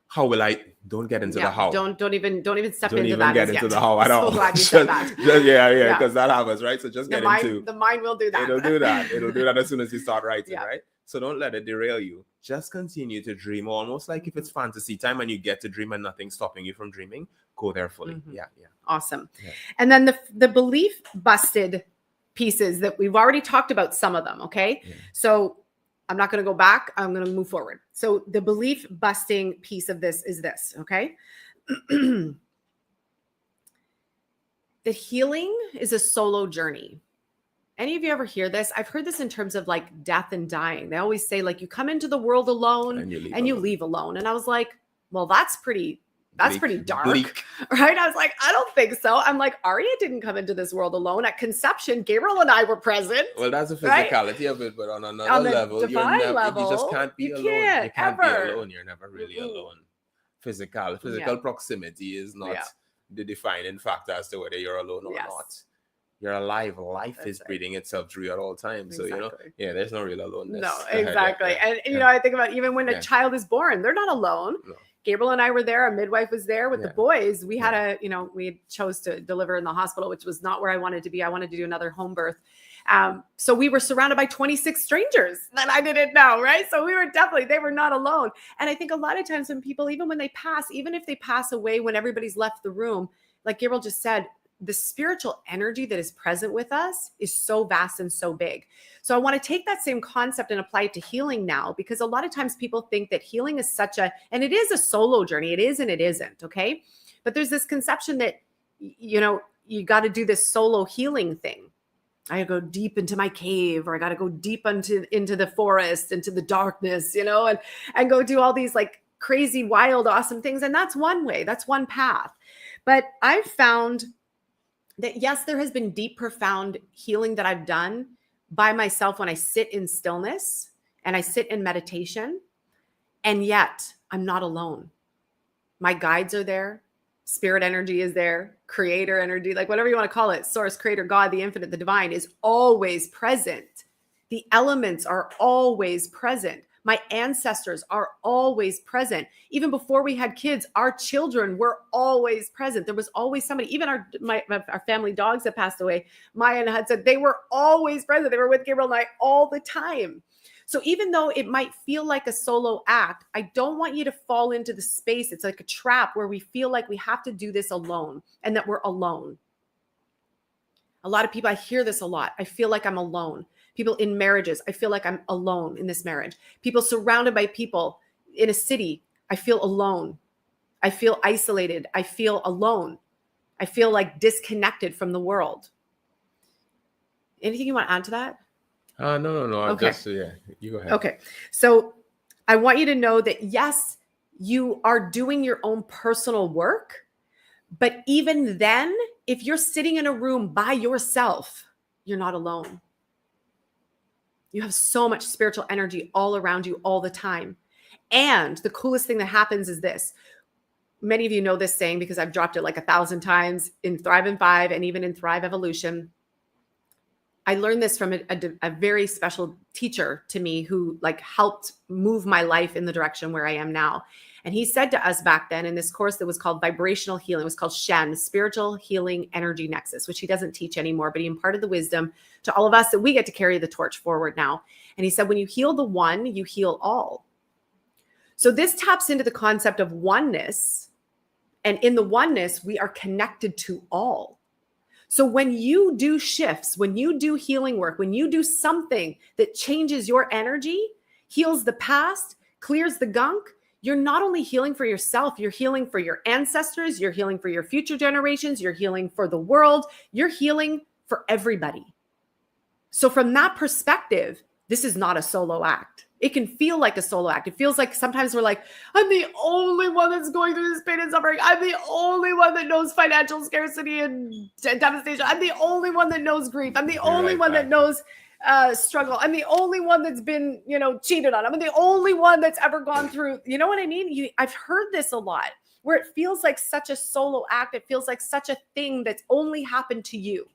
how will I? Don't get into the how. Don't even step Don't into even that. get into the how at all. So glad you said that. Yeah, because that happens, right? So just get into the mind will do that. It'll do that. It'll do that as soon as you start writing, right? So don't let it derail you. Just continue to dream, almost like if it's fantasy time and you get to dream and nothing's stopping you from dreaming. Go there fully. Yeah. Awesome. Yeah. And then the belief busted pieces that we've already talked about, some of them. Okay. Yeah. So I'm not going to go back. I'm going to move forward. So the belief busting piece of this is this, okay? That healing is a solo journey. Any of you ever hear this? I've heard this in terms of like death and dying. They always say like you come into the world alone and you leave alone. And I was like, well, that's pretty dark, right? I was like, I don't think so. I'm like, Arya didn't come into this world alone. At conception, Gabriel and I were present. Well, that's the physicality of it, but on another level, you just can't be alone. You can't be alone. You're never really alone. Physical proximity is not the defining factor as to whether you're alone or not. You're alive. Life is breathing itself through you at all times. So, there's no real aloneness. No, exactly. And, I think about even when a child is born, they're not alone. No. Gabriel and I were there. Our midwife was there with the boys. We had we chose to deliver in the hospital, which was not where I wanted to be. I wanted to do another home birth. So we were surrounded by 26 strangers that I didn't know, right? So they were not alone. And I think a lot of times when people, even if they pass away, when everybody's left the room, like Gabriel just said, the spiritual energy that is present with us is so vast and so big. So I want to take that same concept and apply it to healing now, because a lot of times people think that healing is and it is a solo journey. It is and it isn't, okay? But there's this conception that, you got to do this solo healing thing. I go deep into my cave, or I got to go deep into the forest, into the darkness, and go do all these like crazy, wild, awesome things. And that's one way. That's one path. But I've found that, yes, there has been deep, profound healing that I've done by myself when I sit in stillness and I sit in meditation. And yet I'm not alone. My guides are there. Spirit energy is there. Creator energy, like whatever you want to call it. Source, creator, God, the infinite, the divine is always present. The elements are always present. My ancestors are always present. Even before we had kids, our children were always present. There was always somebody, even our family dogs that passed away, Maya and Hudson, they were always present. They were with Gabriel and I all the time. So even though it might feel like a solo act, I don't want you to fall into the space. It's like a trap where we feel like we have to do this alone and that we're alone. A lot of people, I hear this a lot. I feel like I'm alone. People in marriages, I feel like I'm alone in this marriage. People surrounded by people in a city, I feel alone. I feel isolated. I feel alone. I feel like disconnected from the world. Anything you want to add to that? No. Okay. You go ahead. Okay. So I want you to know that, yes, you are doing your own personal work, but even then, if you're sitting in a room by yourself, you're not alone. You have so much spiritual energy all around you all the time. And the coolest thing that happens is this. Many of you know this saying because I've dropped it like 1,000 times in Thrive in 5 and even in Thrive Evolution. I learned this from a very special teacher to me who like helped move my life in the direction where I am now. And he said to us back then in this course that was called Vibrational Healing, it was called Shen, Spiritual Healing Energy Nexus, which he doesn't teach anymore, but he imparted the wisdom to all of us that we get to carry the torch forward now. And he said, when you heal the one, you heal all. So this taps into the concept of oneness. And in the oneness, we are connected to all. So when you do shifts, when you do healing work, when you do something that changes your energy, heals the past, clears the gunk, you're not only healing for yourself, you're healing for your ancestors, you're healing for your future generations, you're healing for the world, you're healing for everybody. So from that perspective, this is not a solo act. It can feel like a solo act. It feels like sometimes we're like, I'm the only one that's going through this pain and suffering. I'm the only one that knows financial scarcity and devastation. I'm the only one that knows grief. I'm the only one that knows struggle. I'm the only one that's been, cheated on. I'm the only one that's ever gone through, you know what I mean? I've heard this a lot where it feels like such a solo act. It feels like such a thing that's only happened to you.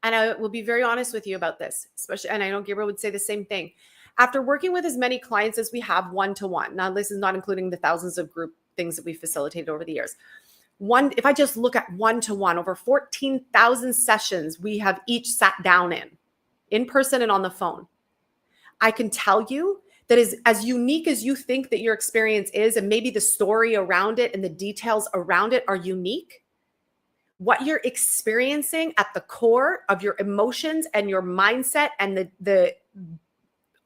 And I will be very honest with you about this, especially, and I know Gabriel would say the same thing. After working with as many clients as we have one-to-one, now this is not including the thousands of group things that we facilitated over the years. If I just look at one-to-one, over 14,000 sessions we have each sat down in person and on the phone. I can tell you that is as unique as you think that your experience is, and maybe the story around it and the details around it are unique. What you're experiencing at the core of your emotions and your mindset and the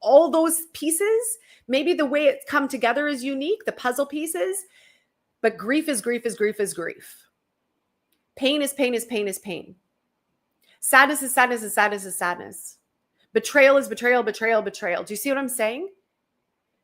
all those pieces, maybe the way it's come together is unique, the puzzle pieces, but grief is grief is grief is grief. Pain is pain is pain is pain. Sadness is sadness is sadness is sadness. Betrayal is betrayal, betrayal, betrayal. Do you see what I'm saying?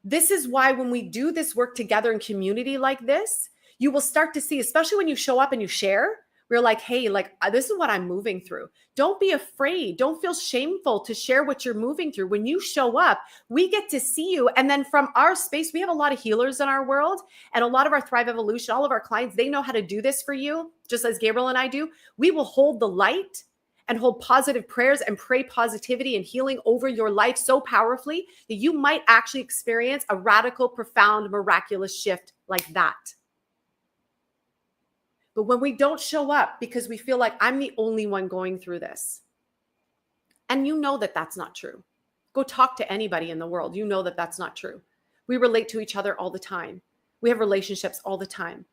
This is why when we do this work together in community like this, you will start to see, especially when you show up and you share, we're like, hey, this is what I'm moving through. Don't be afraid. Don't feel shameful to share what you're moving through. When you show up, we get to see you. And then from our space, we have a lot of healers in our world and a lot of our Thrive Evolution, all of our clients, they know how to do this for you, just as Gabriel and I do. We will hold the light and hold positive prayers and pray positivity and healing over your life so powerfully that you might actually experience a radical, profound, miraculous shift like that. But when we don't show up because we feel like I'm the only one going through this, and you know that that's not true. Go talk to anybody in the world. You know that that's not true. We relate to each other all the time. We have relationships all the time.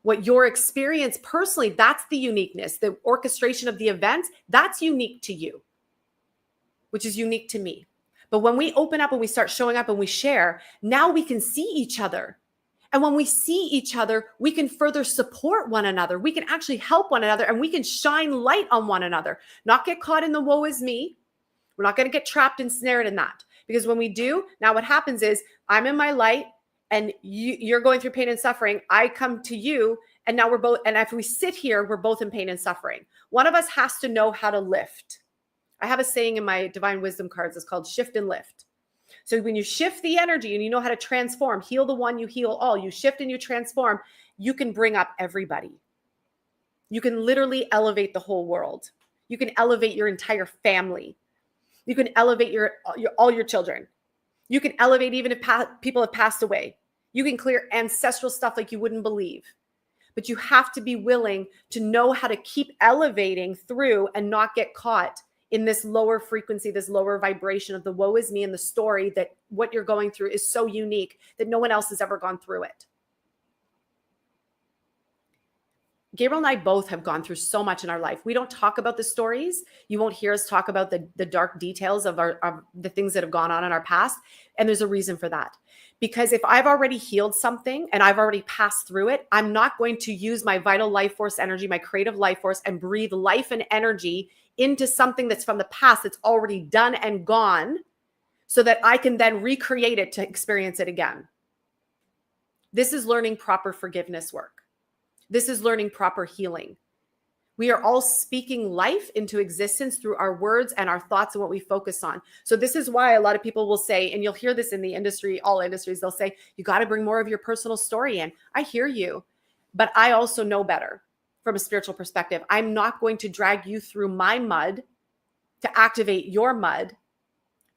What your experience personally, that's the uniqueness. The orchestration of the events, that's unique to you, which is unique to me. But when we open up and we start showing up and we share, now we can see each other. And when we see each other, we can further support one another. We can actually help one another and we can shine light on one another, not get caught in the woe is me. We're not going to get trapped and snared in that. Because when we do, now what happens is I'm in my light and you're going through pain and suffering. I come to you and now we're both, and if we sit here, we're both in pain and suffering. One of us has to know how to lift. I have a saying in my Divine Wisdom cards. It's called shift and lift. So when you shift the energy and you know how to transform, heal the one, you heal all, you shift and you transform, you can bring up everybody. You can literally elevate the whole world. You can elevate your entire family. You can elevate all your children. You can elevate even if people have passed away. You can clear ancestral stuff like you wouldn't believe. But you have to be willing to know how to keep elevating through and not get caught in this lower frequency, this lower vibration of the woe is me and the story that what you're going through is so unique that no one else has ever gone through it. Gabriel and I both have gone through so much in our life. We don't talk about the stories. You won't hear us talk about the dark details of the things that have gone on in our past. And there's a reason for that. Because if I've already healed something and I've already passed through it, I'm not going to use my vital life force energy, my creative life force, and breathe life and energy into something that's from the past that's already done and gone so that I can then recreate it to experience it again. This is learning proper forgiveness work. This is learning proper healing. We are all speaking life into existence through our words and our thoughts and what we focus on. So this is why a lot of people will say, and you'll hear this in the industry, all industries, they'll say, you got to bring more of your personal story in. I hear you, but I also know better. From a spiritual perspective, I'm not going to drag you through my mud to activate your mud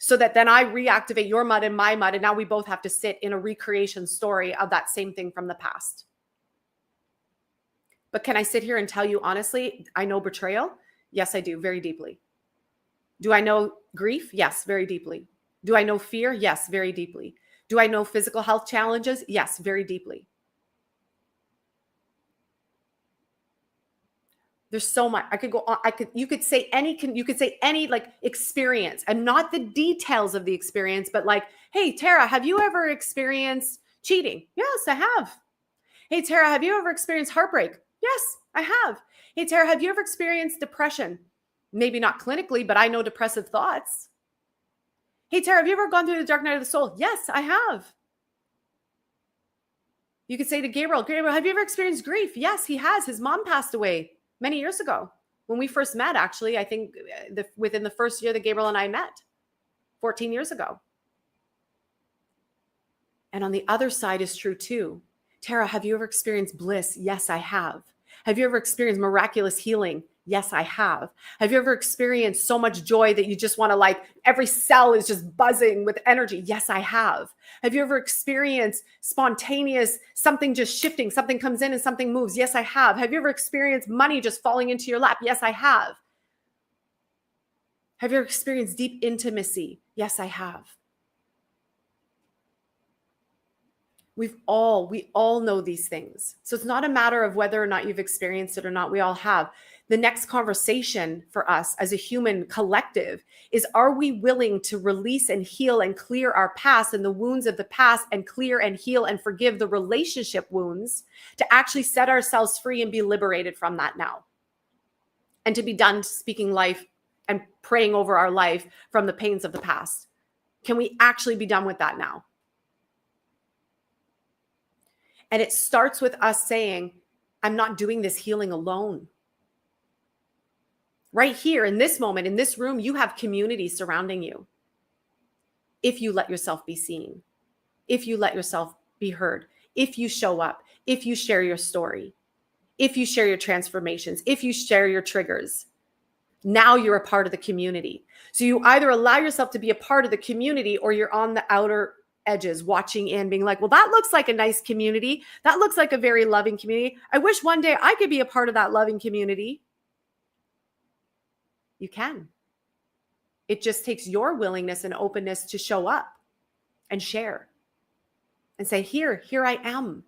so that then I reactivate your mud and my mud, and now we both have to sit in a recreation story of that same thing from the past. But can I sit here and tell you honestly, I know betrayal? Yes, I do, very deeply. Do I know grief? Yes, very deeply. Do I know fear? Yes, very deeply. Do I know physical health challenges? Yes, very deeply. There's so much. I could go on. You could say any like experience, and not the details of the experience, but like, hey, Tara, have you ever experienced cheating? Yes, I have. Hey, Tara, have you ever experienced heartbreak? Yes, I have. Hey, Tara, have you ever experienced depression? Maybe not clinically, but I know depressive thoughts. Hey, Tara, have you ever gone through the dark night of the soul? Yes, I have. You could say to Gabriel, have you ever experienced grief? Yes, he has. His mom passed away many years ago when we first met, actually. I think within the first year that Gabriel and I met, 14 years ago. And on the other side is true too. Tara, have you ever experienced bliss? Yes, I have. Have you ever experienced miraculous healing? Yes, I have. Have you ever experienced so much joy that you just want to, like, every cell is just buzzing with energy? Yes, I have. Have you ever experienced spontaneous, something just shifting, something comes in and something moves? Yes, I have. Have you ever experienced money just falling into your lap? Yes, I have. Have you ever experienced deep intimacy? Yes, I have. We all know these things. So it's not a matter of whether or not you've experienced it or not. We all have. The next conversation for us as a human collective is, are we willing to release and heal and clear our past and the wounds of the past, and clear and heal and forgive the relationship wounds, to actually set ourselves free and be liberated from that now, and to be done speaking life and praying over our life from the pains of the past? Can we actually be done with that now? And it starts with us saying, I'm not doing this healing alone. Right here in this moment, in this room, you have community surrounding you. If you let yourself be seen, if you let yourself be heard, if you show up, if you share your story, if you share your transformations, if you share your triggers, now you're a part of the community. So you either allow yourself to be a part of the community, or you're on the outer edges watching in, being like, well, that looks like a nice community. That looks like a very loving community. I wish one day I could be a part of that loving community. You can. It just takes your willingness and openness to show up and share and say, here I am.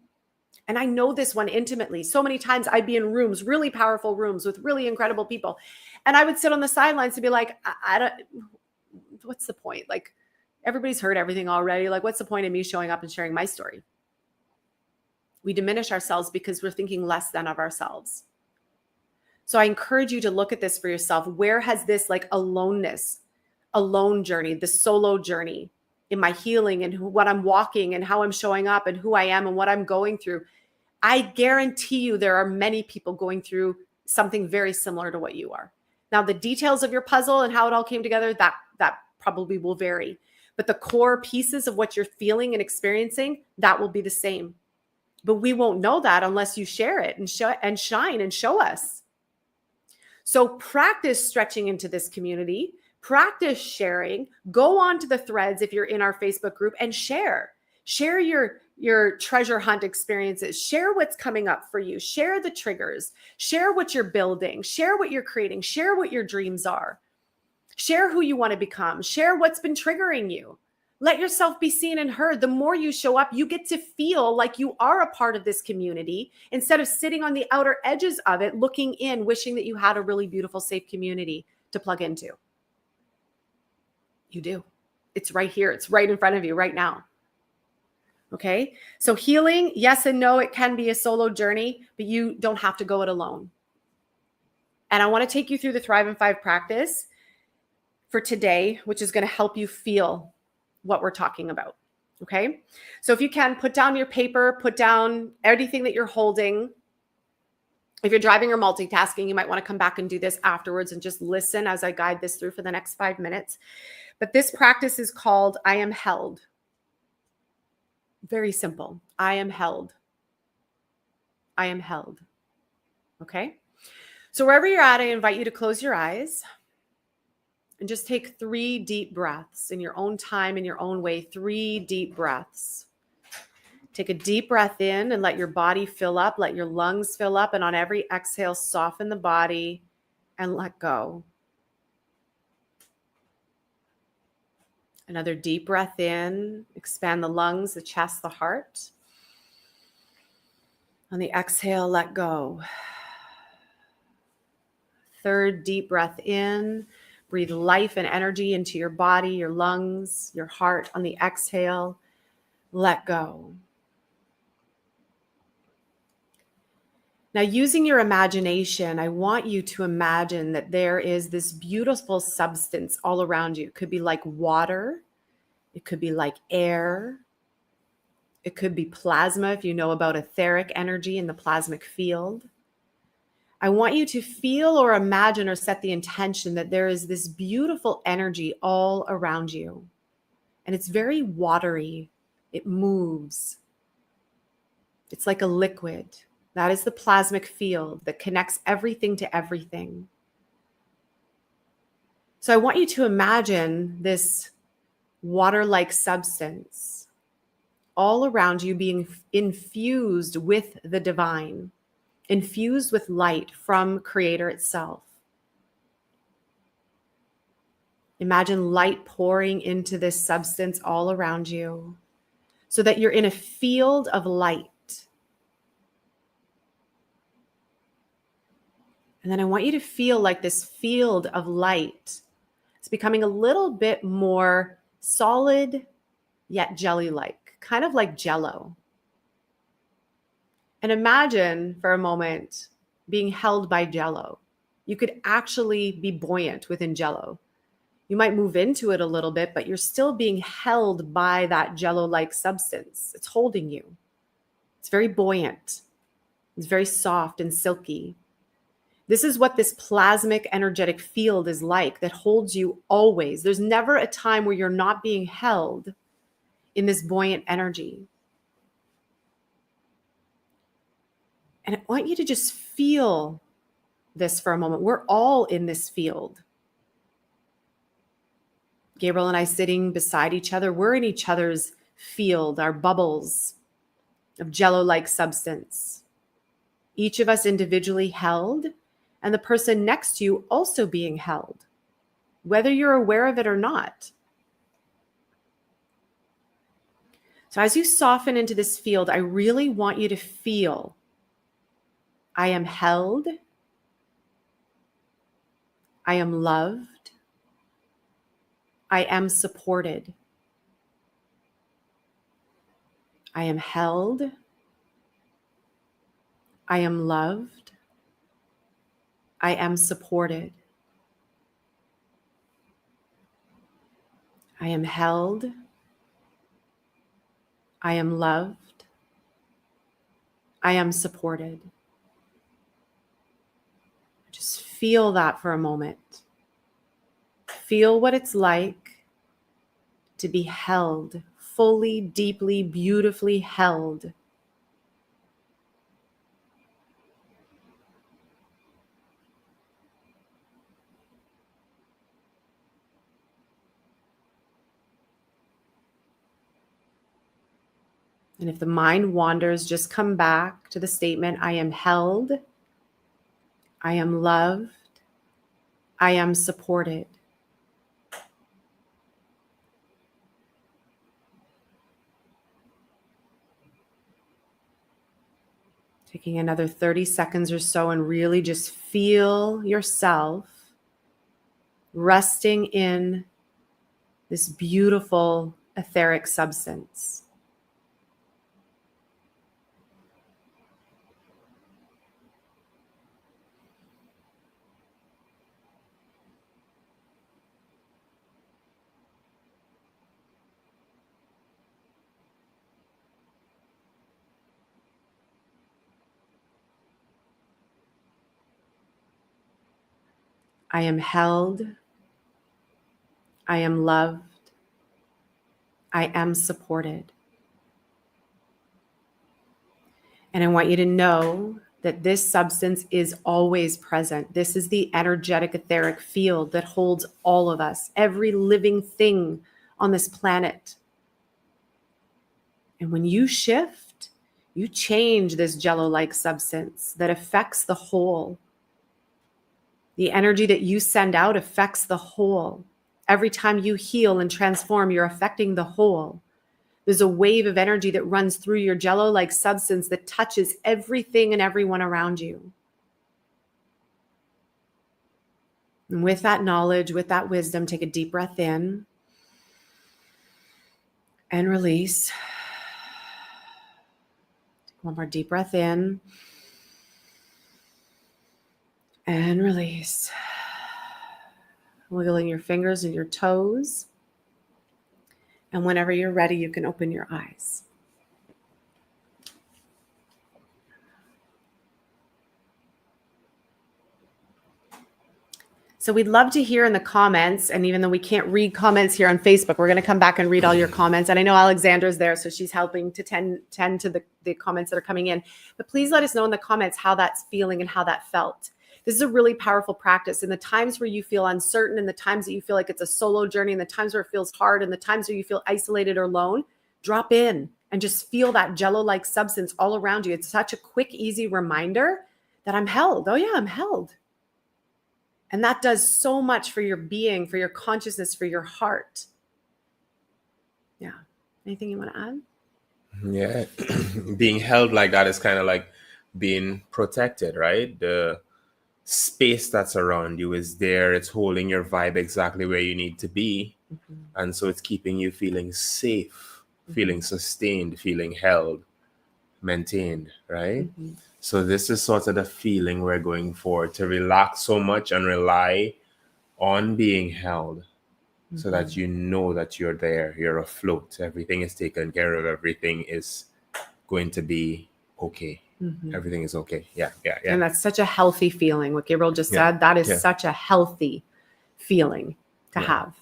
And I know this one intimately. So many times I'd be in rooms, really powerful rooms with really incredible people, and I would sit on the sidelines to be like, I don't, what's the point? Like, everybody's heard everything already. Like, what's the point of me showing up and sharing my story? We diminish ourselves because we're thinking less than of ourselves. So I encourage you to look at this for yourself. Where has this, like, aloneness, alone journey, the solo journey in my healing and what I'm walking and how I'm showing up and who I am and what I'm going through? I guarantee you there are many people going through something very similar to what you are. Now, the details of your puzzle and how it all came together, that probably will vary. But the core pieces of what you're feeling and experiencing, that will be the same. But we won't know that unless you share it and shine and show us. So practice stretching into this community, practice sharing, go on to the threads if you're in our Facebook group and share your treasure hunt experiences, share what's coming up for you, share the triggers, share what you're building, share what you're creating, share what your dreams are, share who you want to become, share what's been triggering you. Let yourself be seen and heard. The more you show up, you get to feel like you are a part of this community instead of sitting on the outer edges of it, looking in, wishing that you had a really beautiful, safe community to plug into. You do. It's right here. It's right in front of you right now. Okay. So healing, yes and no, it can be a solo journey, but you don't have to go it alone. And I want to take you through the Thrive in 5 practice for today, which is going to help you feel what we're talking about. Okay. So if you can, put down your paper, put down everything that you're holding. If you're driving or multitasking, you might want to come back and do this afterwards and just listen as I guide this through for the next 5 minutes. But this practice is called I Am Held. Very simple. I am held. I am held. Okay. So wherever you're at, I invite you to close your eyes. And just take 3 deep breaths in your own time, in your own way. 3 deep breaths. Take a deep breath in and let your body fill up, let your lungs fill up. And on every exhale, soften the body and let go. Another deep breath in, expand the lungs, the chest, the heart. On the exhale, let go. Third deep breath in, breathe life and energy into your body, your lungs, your heart. On the exhale, let go. Now, using your imagination, I want you to imagine that there is this beautiful substance all around you. It could be like water. It could be like air. It could be plasma if you know about etheric energy in the plasmic field. I want you to feel or imagine or set the intention that there is this beautiful energy all around you. And it's very watery. It moves. It's like a liquid. That is the plasmic field that connects everything to everything. So I want you to imagine this water-like substance all around you being infused with the divine, infused with light from Creator itself. Imagine light pouring into this substance all around you so that you're in a field of light. And then I want you to feel like this field of light is becoming a little bit more solid, yet jelly-like, kind of like Jell-O. And imagine for a moment being held by Jell-O. You could actually be buoyant within Jell-O. You might move into it a little bit, but you're still being held by that Jell-O-like substance. It's holding you. It's very buoyant. It's very soft and silky. This is what this plasmic energetic field is like that holds you always. There's never a time where you're not being held in this buoyant energy. And I want you to just feel this for a moment. We're all in this field. Gabriel and I sitting beside each other, we're in each other's field, our bubbles of Jell-O-like substance. Each of us individually held, and the person next to you also being held, whether you're aware of it or not. So as you soften into this field, I really want you to feel, I am held, I am loved, I am supported. I am held, I am loved, I am supported. I am held, I am loved, I am supported. Just feel that for a moment. Feel what it's like to be held, fully, deeply, beautifully held. And if the mind wanders, just come back to the statement, I am held, I am loved, I am supported. Taking another 30 seconds or so and really just feel yourself resting in this beautiful etheric substance. I am held, I am loved, I am supported. And I want you to know that this substance is always present. This is the energetic etheric field that holds all of us, every living thing on this planet. And when you shift, you change this jello-like substance that affects the whole. The energy that you send out affects the whole. Every time you heal and transform, you're affecting the whole. There's a wave of energy that runs through your jello-like substance that touches everything and everyone around you. And with that knowledge, with that wisdom, take a deep breath in and release. Take one more deep breath in and release. Wiggling your fingers and your toes. And whenever you're ready, you can open your eyes. So we'd love to hear in the comments, and even though we can't read comments here on Facebook, we're going to come back and read all your comments. And I know Alexandra's there, so she's helping to tend to the comments that are coming in. But please let us know in the comments how that's feeling and how that felt. This is a really powerful practice. In the times where you feel uncertain, in the times that you feel like it's a solo journey, in the times where it feels hard, in the times where you feel isolated or alone, drop in and just feel that jello-like substance all around you. It's such a quick, easy reminder that I'm held. Oh yeah, I'm held. And that does so much for your being, for your consciousness, for your heart. Yeah. Anything you want to add? Yeah. Being held like that is kind of like being protected, right? The space that's around you is there. It's holding your vibe exactly where you need to be. Mm-hmm. And so it's keeping you feeling safe, feeling sustained, feeling held, maintained, right? Mm-hmm. So this is sort of the feeling we're going for, to relax so much and rely on being held, so that you know that you're there, you're afloat, everything is taken care of, everything is going to be okay. Mm-hmm. Everything is okay. Yeah. And that's such a healthy feeling. What Gabriel just said, that is such a healthy feeling to have.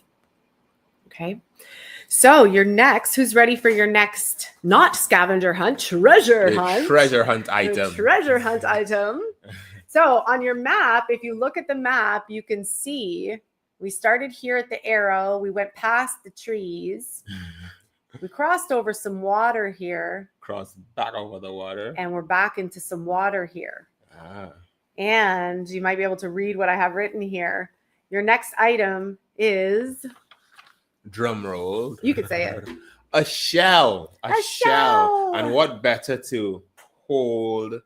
Okay. So your next, who's ready for your next, not scavenger hunt, treasure hunt? Treasure hunt item. Treasure hunt item. So on your map, if you look at the map, you can see we started here at the arrow. We went past the trees. We crossed over some water here. Crossed back over the water. And we're back into some water here. Ah. And you might be able to read what I have written here. Your next item is... Drum roll. You could say it. A shell. A shell. And what better to hold,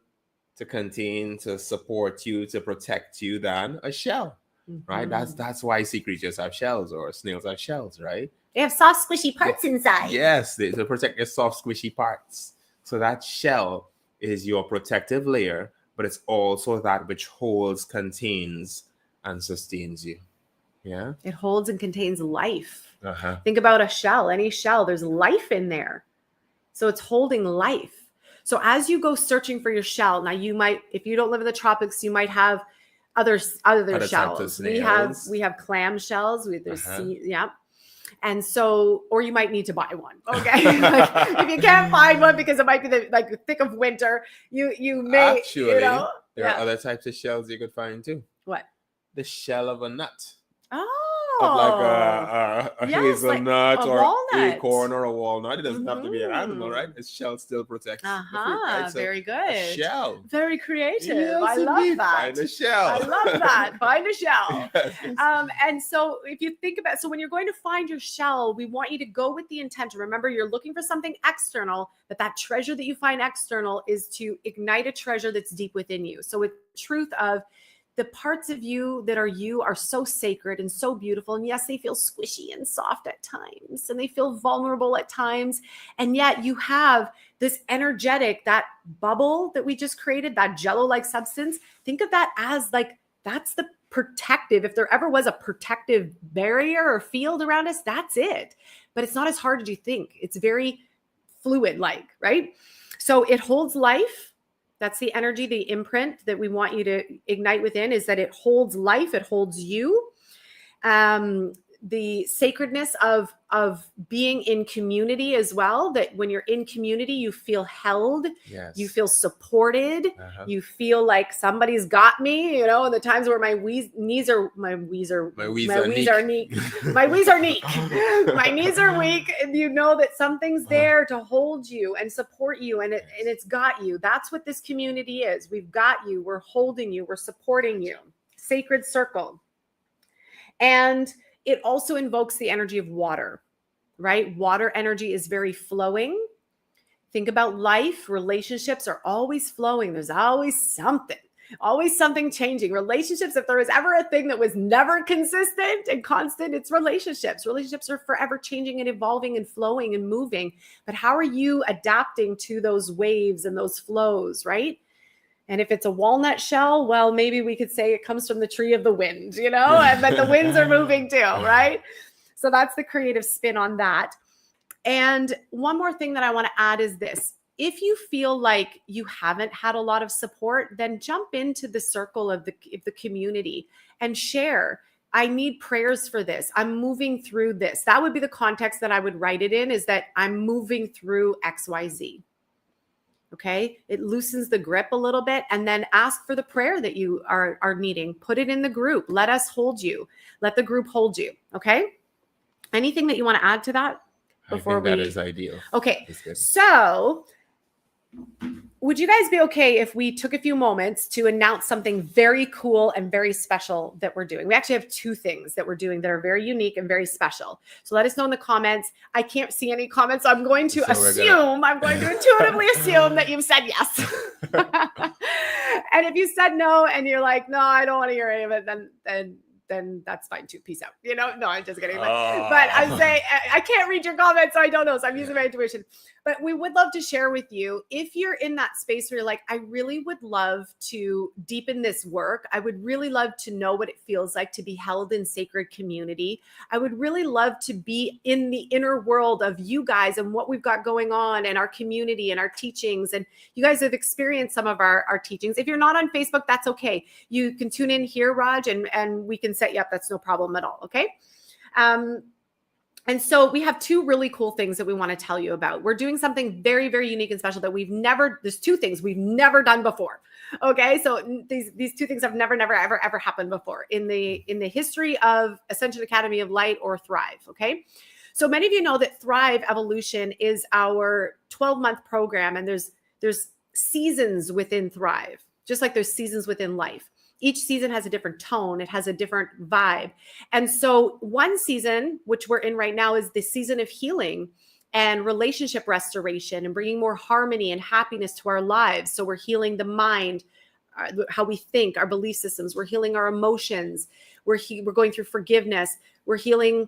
to contain, to support you, to protect you than a shell, right? That's why sea creatures have shells, or snails have shells, right? They have soft, squishy parts inside. Yes, to protect your soft, squishy parts. So that shell is your protective layer, but it's also that which holds, contains, and sustains you. Yeah. It holds and contains life. Think about a shell, any shell, there's life in there. So it's holding life. So as you go searching for your shell, now you might, if you don't live in the tropics, you might have other shells. We have clam shells. There's sea, And so, or you might need to buy one. Okay. Like, if you can't find one because it might be the thick of winter, you may, actually, there are other types of shells you could find too. What? The shell of a nut. Oh. Of like a hazelnut, like or walnut. Acorn, or a walnut. It doesn't have to be an animal, right? The shell still protects the fruit, right? So very good. A shell. Very creative. Yes, I love that. Find a shell. I love that. Find a shell. Yes. And so if you think about, so when you're going to find your shell, we want you to go with the intention. Remember, you're looking for something external, but that treasure that you find external is to ignite a treasure that's deep within you. So it's the truth of the parts of you that are so sacred and so beautiful. And yes, they feel squishy and soft at times, and they feel vulnerable at times. And yet you have this energetic, that bubble that we just created, that jello-like substance. Think of that as like, that's the protective, if there ever was a protective barrier or field around us, that's it. But it's not as hard as you think. It's very fluid-like, right? So it holds life. That's the energy, the imprint that we want you to ignite within, is that it holds life. It holds you. the sacredness of being in community as well, that when you're in community, you feel held, Yes. you feel supported, Uh-huh. you feel like somebody's got me, you know, and the times where my knees are weak, and you know that something's there to hold you and support you, and it's got you. That's what this community is. We've got you, we're holding you, we're supporting you. Sacred circle. And it also invokes the energy of water, right? Water energy is very flowing. Think about life. Relationships are always flowing. There's always something changing. Relationships, if there was ever a thing that was never consistent and constant, it's relationships. Relationships are forever changing and evolving and flowing and moving. But how are you adapting to those waves and those flows, right? And if it's a walnut shell, well, maybe we could say it comes from the tree of the wind, you know, but the winds are moving too, right? So that's the creative spin on that. And one more thing that I want to add is this. If you feel like you haven't had a lot of support, then jump into the circle of the community and share. I need prayers for this. I'm moving through this. That would be the context that I would write it in, is that I'm moving through XYZ. Okay, it loosens the grip a little bit, and then ask for the prayer that you are needing. Put it in the group. Let us hold you. Let the group hold you. Okay. Anything that you want to add to that before that is ideal. Okay. So would you guys be okay if we took a few moments to announce something very cool and very special that we're doing? We actually have two things that we're doing that are very unique and very special. So let us know in the comments. I can't see any comments, so I'm going to intuitively assume that you've said yes. And if you said no and you're like, no, I don't want to hear any of it, then that's fine too. Peace out. You know, no, I'm just kidding. But I'm saying I can't read your comments, so I don't know. So I'm using my intuition. But we would love to share with you, if you're in that space where you're like, I really would love to deepen this work. I would really love to know what it feels like to be held in sacred community. I would really love to be in the inner world of you guys and what we've got going on and our community and our teachings. And you guys have experienced some of our teachings. If you're not on Facebook, that's okay. You can tune in here, Raj, and we can set you up. That's no problem at all. Okay. And so we have two really cool things that we want to tell you about. We're doing something very, very unique and special that there's two things we've never done before. Okay. So these two things have never, ever happened before in the history of Ascension Academy of Light, or Thrive. Okay. So many of you know that Thrive Evolution is our 12-month program, and there's seasons within Thrive, just like there's seasons within life. Each season has a different tone. It has a different vibe. And so one season, which we're in right now, is the season of healing and relationship restoration and bringing more harmony and happiness to our lives. So we're healing the mind, how we think, our belief systems. We're healing our emotions. We're going through forgiveness. We're healing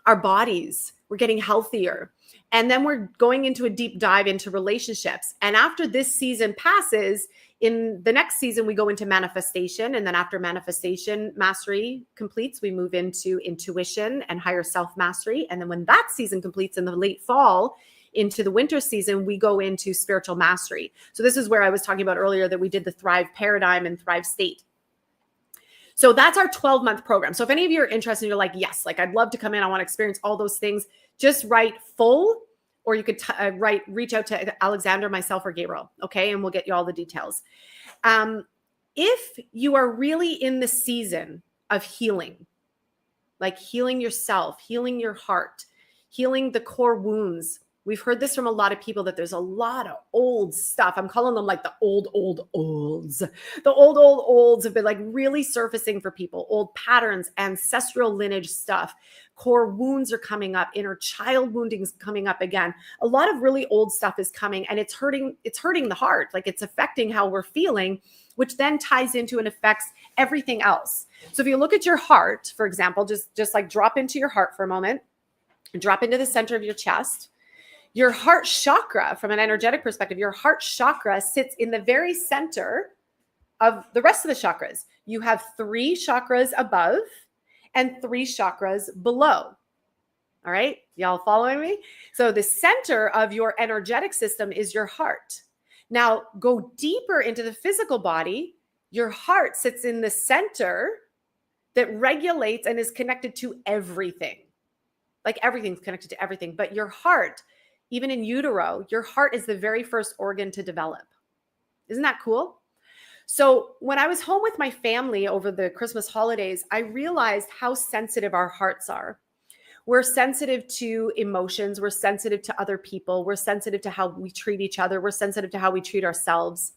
our bodies. We're getting healthier. And then we're going into a deep dive into relationships. And after this season passes, in the next season, we go into manifestation. And then after manifestation mastery completes, we move into intuition and higher self mastery. And then when that season completes in the late fall, into the winter season, we go into spiritual mastery. So this is where I was talking about earlier that we did the Thrive paradigm and Thrive state. So that's our 12-month program. So if any of you are interested, you're like, yes, like I'd love to come in, I want to experience all those things, just write full, or you could reach out to Alexander, myself, or Gabriel. Okay. And we'll get you all the details. If you are really in the season of healing, like healing yourself, healing your heart, healing the core wounds. We've heard this from a lot of people, that there's a lot of old stuff. I'm calling them like the old olds. The old olds have been like really surfacing for people. Old patterns, ancestral lineage stuff, core wounds are coming up, inner child wounding is coming up again. A lot of really old stuff is coming, and it's hurting the heart. Like it's affecting how we're feeling, which then ties into and affects everything else. So if you look at your heart, for example, just like drop into your heart for a moment and drop into the center of your chest. Your heart chakra, from an energetic perspective, your heart chakra sits in the very center of the rest of the chakras. You have 3 chakras above and 3 chakras below. All right. Y'all following me? So the center of your energetic system is your heart. Now go deeper into the physical body. Your heart sits in the center that regulates and is connected to everything. Like everything's connected to everything, but your heart, even in utero, your heart is the very first organ to develop. Isn't that cool? So when I was home with my family over the Christmas holidays, I realized how sensitive our hearts are. We're sensitive to emotions. We're sensitive to other people. We're sensitive to how we treat each other. We're sensitive to how we treat ourselves.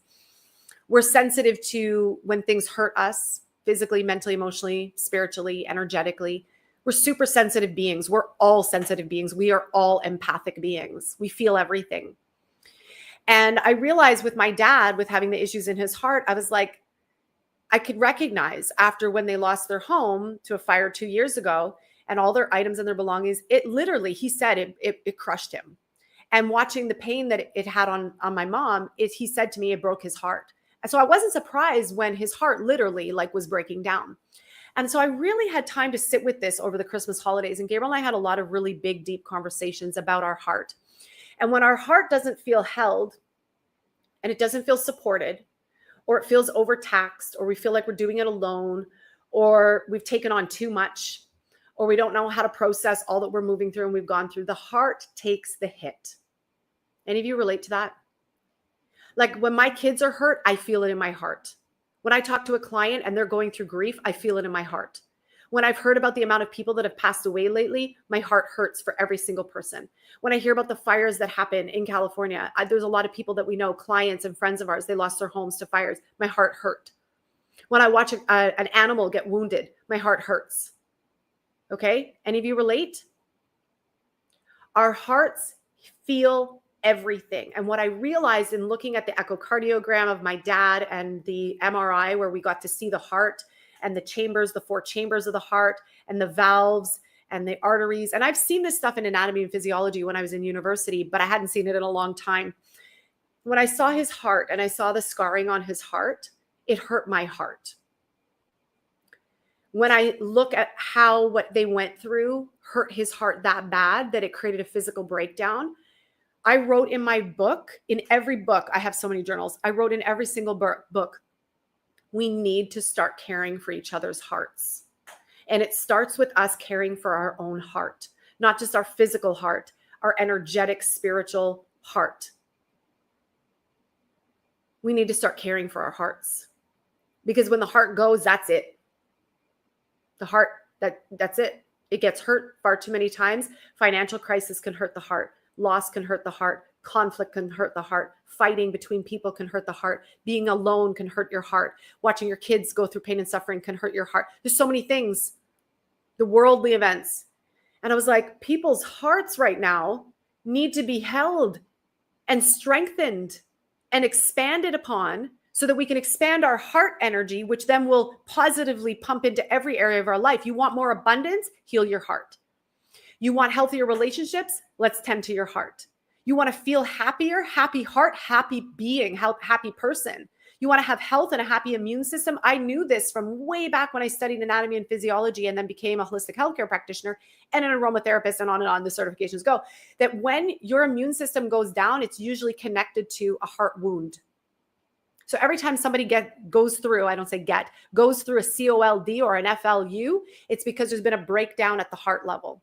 We're sensitive to when things hurt us physically, mentally, emotionally, spiritually, energetically. We're super sensitive beings. We're all sensitive beings. We are all empathic beings. We feel everything. And I realized with my dad, with having the issues in his heart, I was like, I could recognize after when they lost their home to a fire 2 years ago and all their items and their belongings, it literally, he said it crushed him. And watching the pain that it had on my mom, he said to me, it broke his heart. And so I wasn't surprised when his heart literally like was breaking down. And so I really had time to sit with this over the Christmas holidays. And Gabriel and I had a lot of really big, deep conversations about our heart. And when our heart doesn't feel held and it doesn't feel supported, or it feels overtaxed, or we feel like we're doing it alone, or we've taken on too much, or we don't know how to process all that we're moving through and we've gone through, the heart takes the hit. Any of you relate to that? Like when my kids are hurt, I feel it in my heart. When I talk to a client and they're going through grief, I feel it in my heart. When I've heard about the amount of people that have passed away lately, my heart hurts for every single person. When I hear about the fires that happen in California, there's a lot of people that we know, clients and friends of ours, they lost their homes to fires. My heart hurt. When I watch an animal get wounded, my heart hurts. Okay? Any of you relate? Our hearts feel everything. And what I realized in looking at the echocardiogram of my dad and the MRI, where we got to see the heart and the chambers, the 4 chambers of the heart and the valves and the arteries. And I've seen this stuff in anatomy and physiology when I was in university, but I hadn't seen it in a long time. When I saw his heart and I saw the scarring on his heart, it hurt my heart. When I look at how what they went through hurt his heart that bad that it created a physical breakdown, I wrote in my book, in every book, I have so many journals, I wrote in every single book, we need to start caring for each other's hearts. And it starts with us caring for our own heart, not just our physical heart, our energetic, spiritual heart. We need to start caring for our hearts. Because when the heart goes, that's it. The heart, that's it. It gets hurt far too many times. Financial crisis can hurt the heart. Loss can hurt the heart. Conflict can hurt the heart. Fighting between people can hurt the heart. Being alone can hurt your heart. Watching your kids go through pain and suffering can hurt your heart. There's so many things. The worldly events. And I was like, people's hearts right now need to be held and strengthened and expanded upon so that we can expand our heart energy, which then will positively pump into every area of our life. You want more abundance? Heal your heart. You want healthier relationships? Let's tend to your heart. You want to feel happier, happy heart, happy being, happy person. You want to have health and a happy immune system. I knew this from way back when I studied anatomy and physiology and then became a holistic healthcare practitioner and an aromatherapist and on the certifications go, that when your immune system goes down, it's usually connected to a heart wound. So every time somebody goes through a COLD or an FLU, it's because there's been a breakdown at the heart level.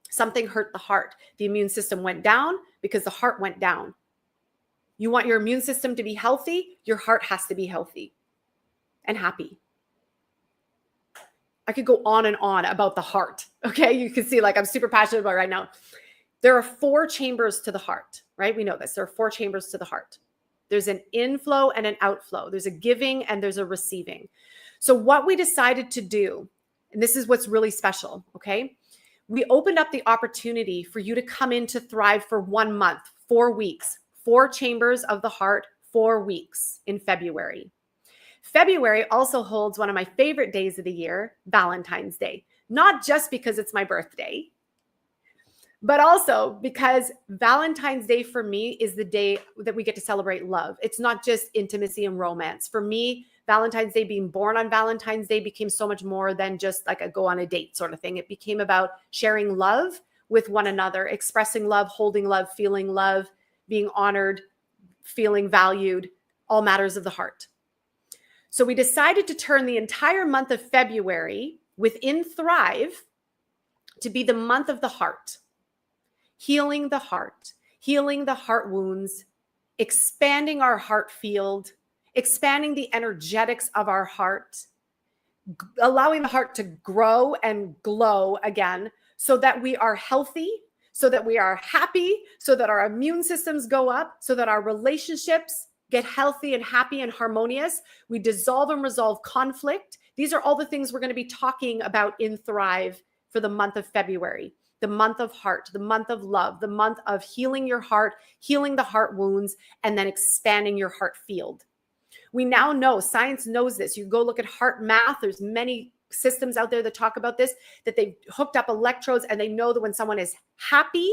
Something hurt the heart. The immune system went down because the heart went down. You want your immune system to be healthy, your heart has to be healthy and happy. I could go on and on about the heart. Okay. You can see like I'm super passionate about it right now. There are 4 chambers to the heart, right? We know this. There are 4 chambers to the heart. There's an inflow and an outflow. There's a giving and there's a receiving. So what we decided to do, and this is what's really special, okay? We opened up the opportunity for you to come in to Thrive for 1 month, 4 weeks, 4 chambers of the heart, 4 weeks in February. February also holds one of my favorite days of the year, Valentine's Day, not just because it's my birthday, but also because Valentine's Day for me is the day that we get to celebrate love. It's not just intimacy and romance. For me, Valentine's Day, being born on Valentine's Day, became so much more than just like a go on a date sort of thing. It became about sharing love with one another, expressing love, holding love, feeling being honored, feeling valued, all matters of the heart. So we decided to turn the entire month of February within Thrive to be the month of the heart, healing the heart wounds, expanding our heart field, expanding the energetics of our heart, allowing the heart to grow and glow again so that we are healthy, so that we are happy, so that our immune systems go up, so that our relationships get healthy and happy and harmonious. We dissolve and resolve conflict. These are all the things we're going to be talking about in Thrive for the month of February, the month of heart, the month of love, the month of healing your heart, healing the heart wounds, and then expanding your heart field. We now know, science knows this. You go look at heart math. There's many systems out there that talk about this, that they've hooked up electrodes and they know that when someone is happy,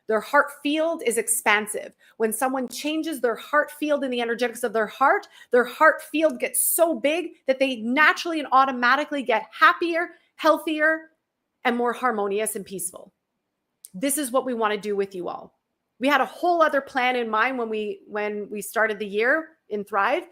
their heart field is expansive. When someone changes their heart field and the energetics of their heart field gets so big that they naturally and automatically get happier, healthier, and more harmonious and peaceful. This is what we want to do with you all. We had a whole other plan in mind when we started the year in Thrive.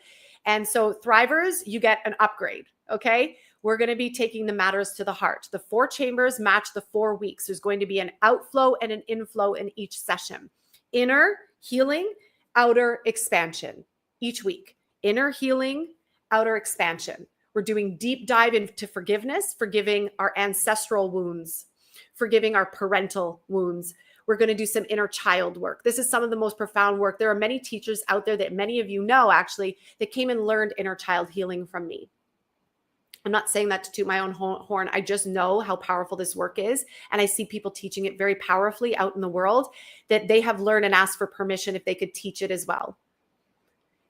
And so Thrivers, you get an upgrade, okay? We're going to be taking the matters to the heart. The 4 chambers match the 4 weeks. There's going to be an outflow and an inflow in each session. Inner healing, outer expansion each week. Inner healing, outer expansion. We're doing deep dive into forgiveness, forgiving our ancestral wounds, forgiving our parental wounds. We're going to do some inner child work. This is some of the most profound work. There are many teachers out there that many of you know, actually, that came and learned inner child healing from me. I'm not saying that to toot my own horn. I just know how powerful this work is. And I see people teaching it very powerfully out in the world, that they have learned and asked for permission if they could teach it as well.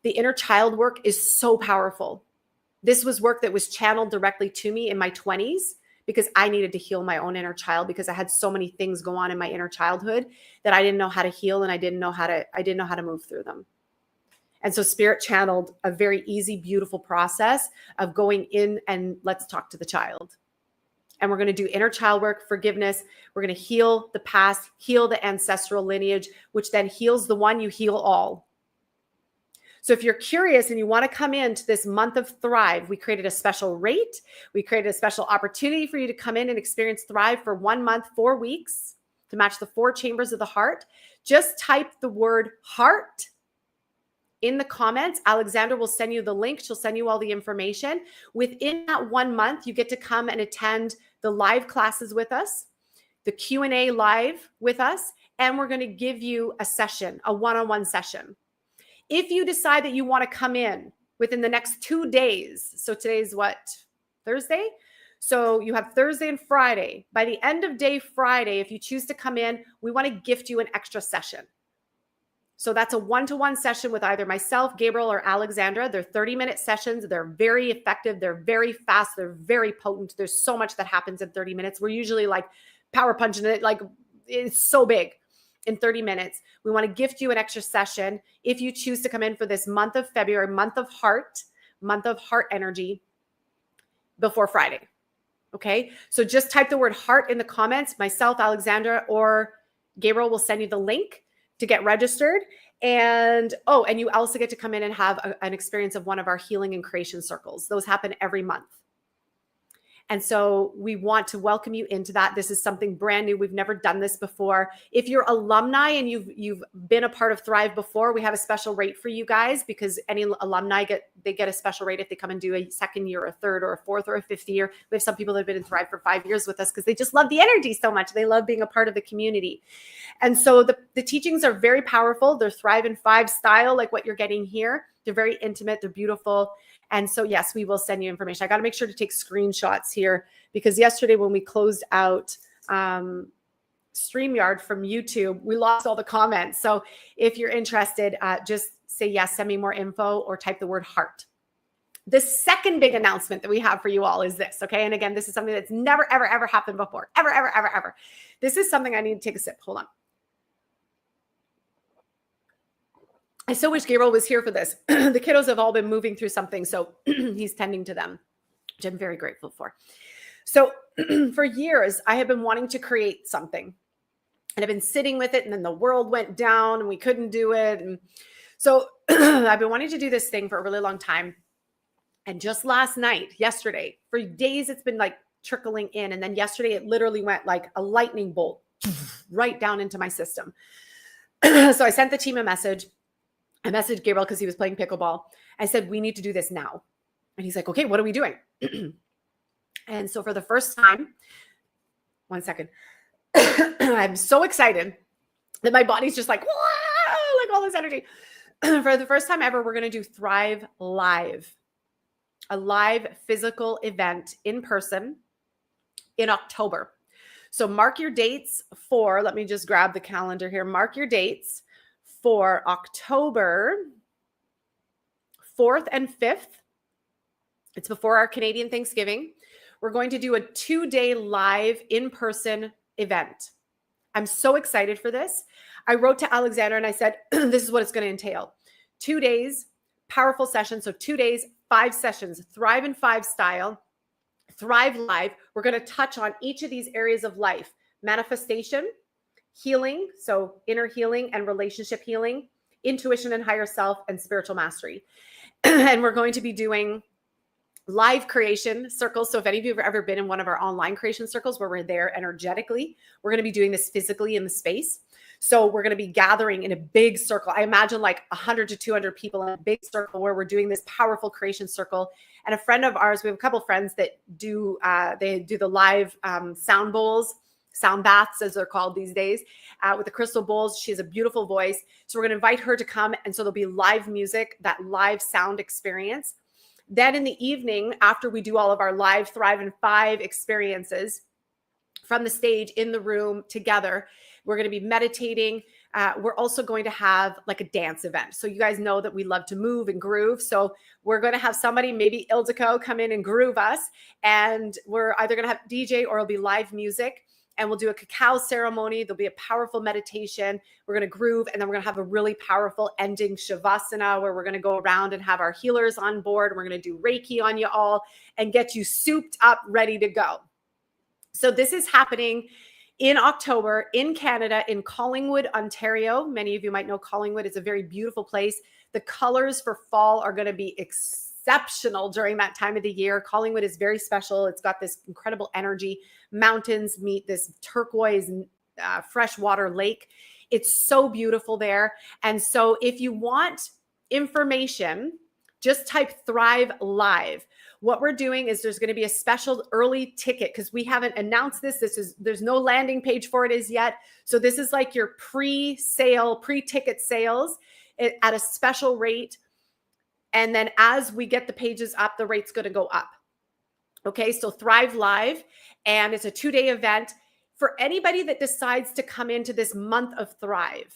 The inner child work is so powerful. This was work that was channeled directly to me in my 20s because I needed to heal my own inner child, because I had so many things go on in my inner childhood that I didn't know how to heal, and I didn't know how to move through them. And so Spirit channeled a very easy, beautiful process of going in and let's talk to the child. And we're going to do inner child work, forgiveness. We're going to heal the past, heal the ancestral lineage, which then heals the one, you heal all. So if you're curious and you want to come into this month of Thrive, we created a special rate. We created a special opportunity for you to come in and experience Thrive for 1 month, 4 weeks to match the 4 chambers of the heart. Just type the word heart in the comments. Alexandra will send you the link. She'll send you all the information. Within that 1 month, you get to come and attend the live classes with us, the Q&A live with us, and we're going to give you a session, a one-on-one session. If you decide that you want to come in within the next 2 days, so today's what, Thursday? So you have Thursday and Friday. By the end of day Friday, if you choose to come in, we want to gift you an extra session. So that's a one-to-one session with either myself, Gabriel, or Alexandra. They're 30-minute sessions. They're very effective. They're very fast. They're very potent. There's so much that happens in 30 minutes. We're usually like power punching it. Like, it's so big in 30 minutes. We want to gift you an extra session if you choose to come in for this month of February, month of heart energy before Friday. Okay. So just type the word heart in the comments. Myself, Alexandra, or Gabriel will send you the link to get registered. And you also get to come in and have an experience of one of our healing and creation circles. Those happen every month. And so we want to welcome you into that. This is something brand new. We've never done this before. If you're alumni and you've been a part of Thrive before, we have a special rate for you guys, because any alumni get a special rate if they come and do a second year, a third, or a fourth, or a fifth year. We have some people that have been in Thrive for 5 years with us because they just love the energy so much. They love being a part of the community. And so the teachings are very powerful. They're Thrive in 5 style, like what you're getting here. They're very intimate. They're beautiful. And so, yes, we will send you information. I got to make sure to take screenshots here, because yesterday when we closed out StreamYard from YouTube, we lost all the comments. So if you're interested, just say yes, send me more info, or type the word heart. The second big announcement that we have for you all is this, okay? And again, this is something that's never, ever, ever happened before. Ever, ever, ever, ever. This is something I need to take a sip. Hold on. I so wish Gabriel was here for this. The kiddos have all been moving through something, so he's tending to them, which I'm very grateful for. So for years, I have been wanting to create something, and I've been sitting with it, and then the world went down and we couldn't do it. And so I've been wanting to do this thing for a really long time. And just last night, yesterday, for days, it's been like trickling in. And then yesterday, it literally went like a lightning bolt right down into my system. So I sent the team a message. I messaged Gabriel because he was playing pickleball. I said, we need to do this now. And he's like, okay, what are we doing? And so for the first time, one second, I'm so excited that my body's just like, whoa, like all this energy. For the first time ever, we're going to do Thrive Live, a live physical event in person in October. So mark your dates for, let me just grab the calendar here. Mark your dates for October 4th and 5th. It's before our Canadian Thanksgiving. We're going to do a 2-day live in-person event. I'm so excited for this. I wrote to Alexander and I said, this is what it's going to entail. 2 days, powerful sessions. So 2 days, 5 sessions, Thrive in 5 style, Thrive Live. We're going to touch on each of these areas of life: manifestation, healing, so inner healing and relationship healing, intuition and higher self, and spiritual mastery. And we're going to be doing live creation circles. So if any of you have ever been in one of our online creation circles where we're there energetically, we're going to be doing this physically in the space. So we're going to be gathering in a big circle. I imagine like 100 to 200 people in a big circle where we're doing this powerful creation circle. And a friend of ours, we have a couple of friends that do, they do the live sound bowls, sound baths as they're called these days, with the crystal bowls. She has a beautiful voice. So we're going to invite her to come. And so there'll be live music, that live sound experience. Then in the evening, after we do all of our live Thrive in 5 experiences from the stage in the room together, we're going to be meditating. We're also going to have like a dance event. So you guys know that we love to move and groove. So we're going to have somebody, maybe Ildiko, come in and groove us. And we're either going to have DJ or it'll be live music. And we'll do a cacao ceremony. There'll be a powerful meditation. We're going to groove. And then we're going to have a really powerful ending Shavasana where we're going to go around and have our healers on board. We're going to do Reiki on you all and get you souped up, ready to go. So this is happening in October in Canada, in Collingwood, Ontario. Many of you might know Collingwood. It's a very beautiful place. The colors for fall are going to be exceptional during that time of the year. Collingwood is very special. It's got this incredible energy. Mountains meet this turquoise freshwater lake. It's so beautiful there. And so if you want information, just type Thrive Live. What we're doing is there's going to be a special early ticket because we haven't announced this. There's no landing page for it as yet. So this is like your pre-sale, pre-ticket sales at a special rate. And then as we get the pages up, the rate's going to go up. Okay, so Thrive Live, and it's a 2-day event for anybody that decides to come into this month of Thrive.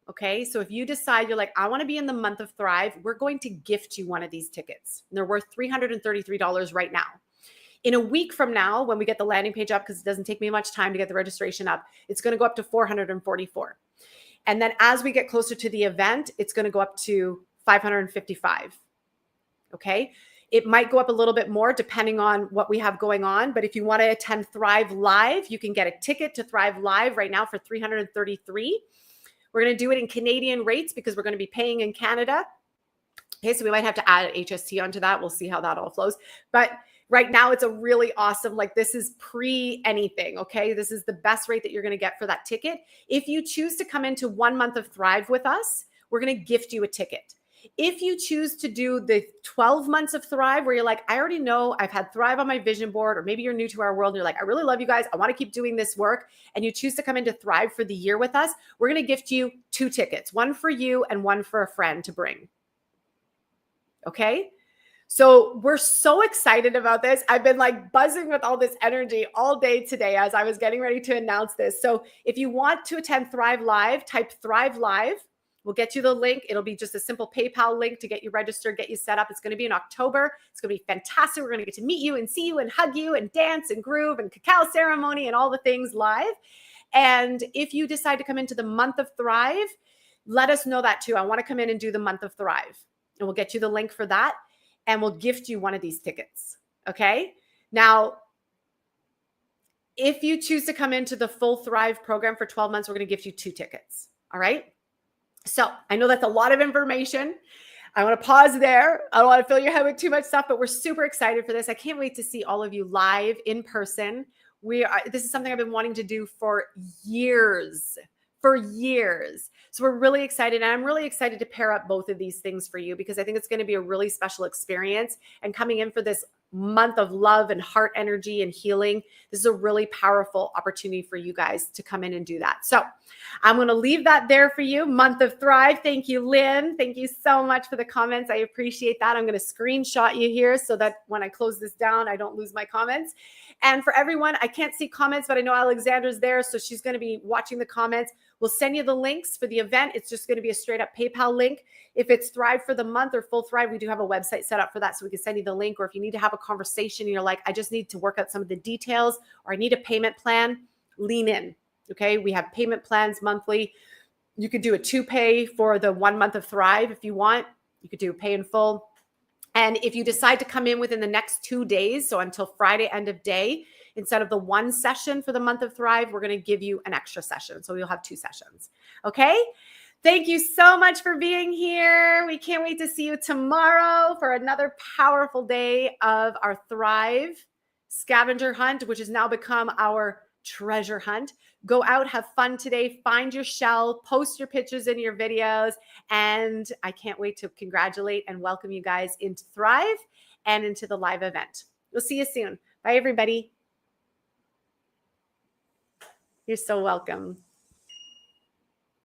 Okay, so if you decide you're like, I want to be in the month of Thrive, we're going to gift you one of these tickets. And they're worth $333 right now. In a week from now, when we get the landing page up, because it doesn't take me much time to get the registration up, it's going to go up to $444. And then as we get closer to the event, it's going to go up to $555. Okay. It might go up a little bit more depending on what we have going on. But if you want to attend Thrive Live, you can get a ticket to Thrive Live right now for $333. We're going to do it in Canadian rates because we're going to be paying in Canada. Okay, so we might have to add HST onto that. We'll see how that all flows. But right now it's a really awesome, like this is pre anything. Okay, this is the best rate that you're going to get for that ticket. If you choose to come into 1 month of Thrive with us, we're going to gift you a ticket. If you choose to do the 12 months of Thrive, where you're like, I already know I've had Thrive on my vision board, or maybe you're new to our world and you're like, I really love you guys, I want to keep doing this work, and you choose to come into Thrive for the year with us, we're going to gift you 2 tickets, one for you and one for a friend to bring. Okay? So we're so excited about this. I've been like buzzing with all this energy all day today as I was getting ready to announce this. So if you want to attend Thrive Live, type Thrive Live. We'll get you the link. It'll be just a simple PayPal link to get you registered, get you set up. It's going to be in October. It's going to be fantastic. We're going to get to meet you and see you and hug you and dance and groove and cacao ceremony and all the things live. And if you decide to come into the month of Thrive, let us know that too. I want to come in and do the month of Thrive. And we'll get you the link for that. And we'll gift you one of these tickets. Okay? Now, if you choose to come into the full Thrive program for 12 months, we're going to gift you 2 tickets. All right? So I know that's a lot of information. I want to pause there. I don't want to fill your head with too much stuff, but we're super excited for this. I can't wait to see all of you live in person. This is something I've been wanting to do for years. So we're really excited. And I'm really excited to pair up both of these things for you because I think it's going to be a really special experience. And coming in for this month of love and heart energy and healing, this is a really powerful opportunity for you guys to come in and do that. So I'm going to leave that there for you. Month of Thrive. Thank you, Lynn. Thank you so much for the comments. I appreciate that. I'm going to screenshot you here so that when I close this down, I don't lose my comments. And for everyone, I can't see comments, but I know Alexandra's there, so she's going to be watching the comments. We'll send you the links for the event. It's just going to be a straight up PayPal link. If it's Thrive for the month or Full Thrive, we do have a website set up for that, so we can send you the link. Or if you need to have a conversation and you're like, I just need to work out some of the details, or I need a payment plan, lean in. Okay, we have payment plans monthly. You could do a 2-pay for the 1 month of Thrive if you want. You could do pay in full. And if you decide to come in within the next 2 days, so until Friday, end of day, instead of the 1 session for the month of Thrive, we're going to give you an extra session. So you'll have 2 sessions. Okay. Thank you so much for being here. We can't wait to see you tomorrow for another powerful day of our Thrive scavenger hunt, which has now become our treasure hunt. Go out, have fun today, find your shell, post your pictures in your videos, and I can't wait to congratulate and welcome you guys into Thrive and into the live event. We'll see you soon. Bye, everybody. You're so welcome.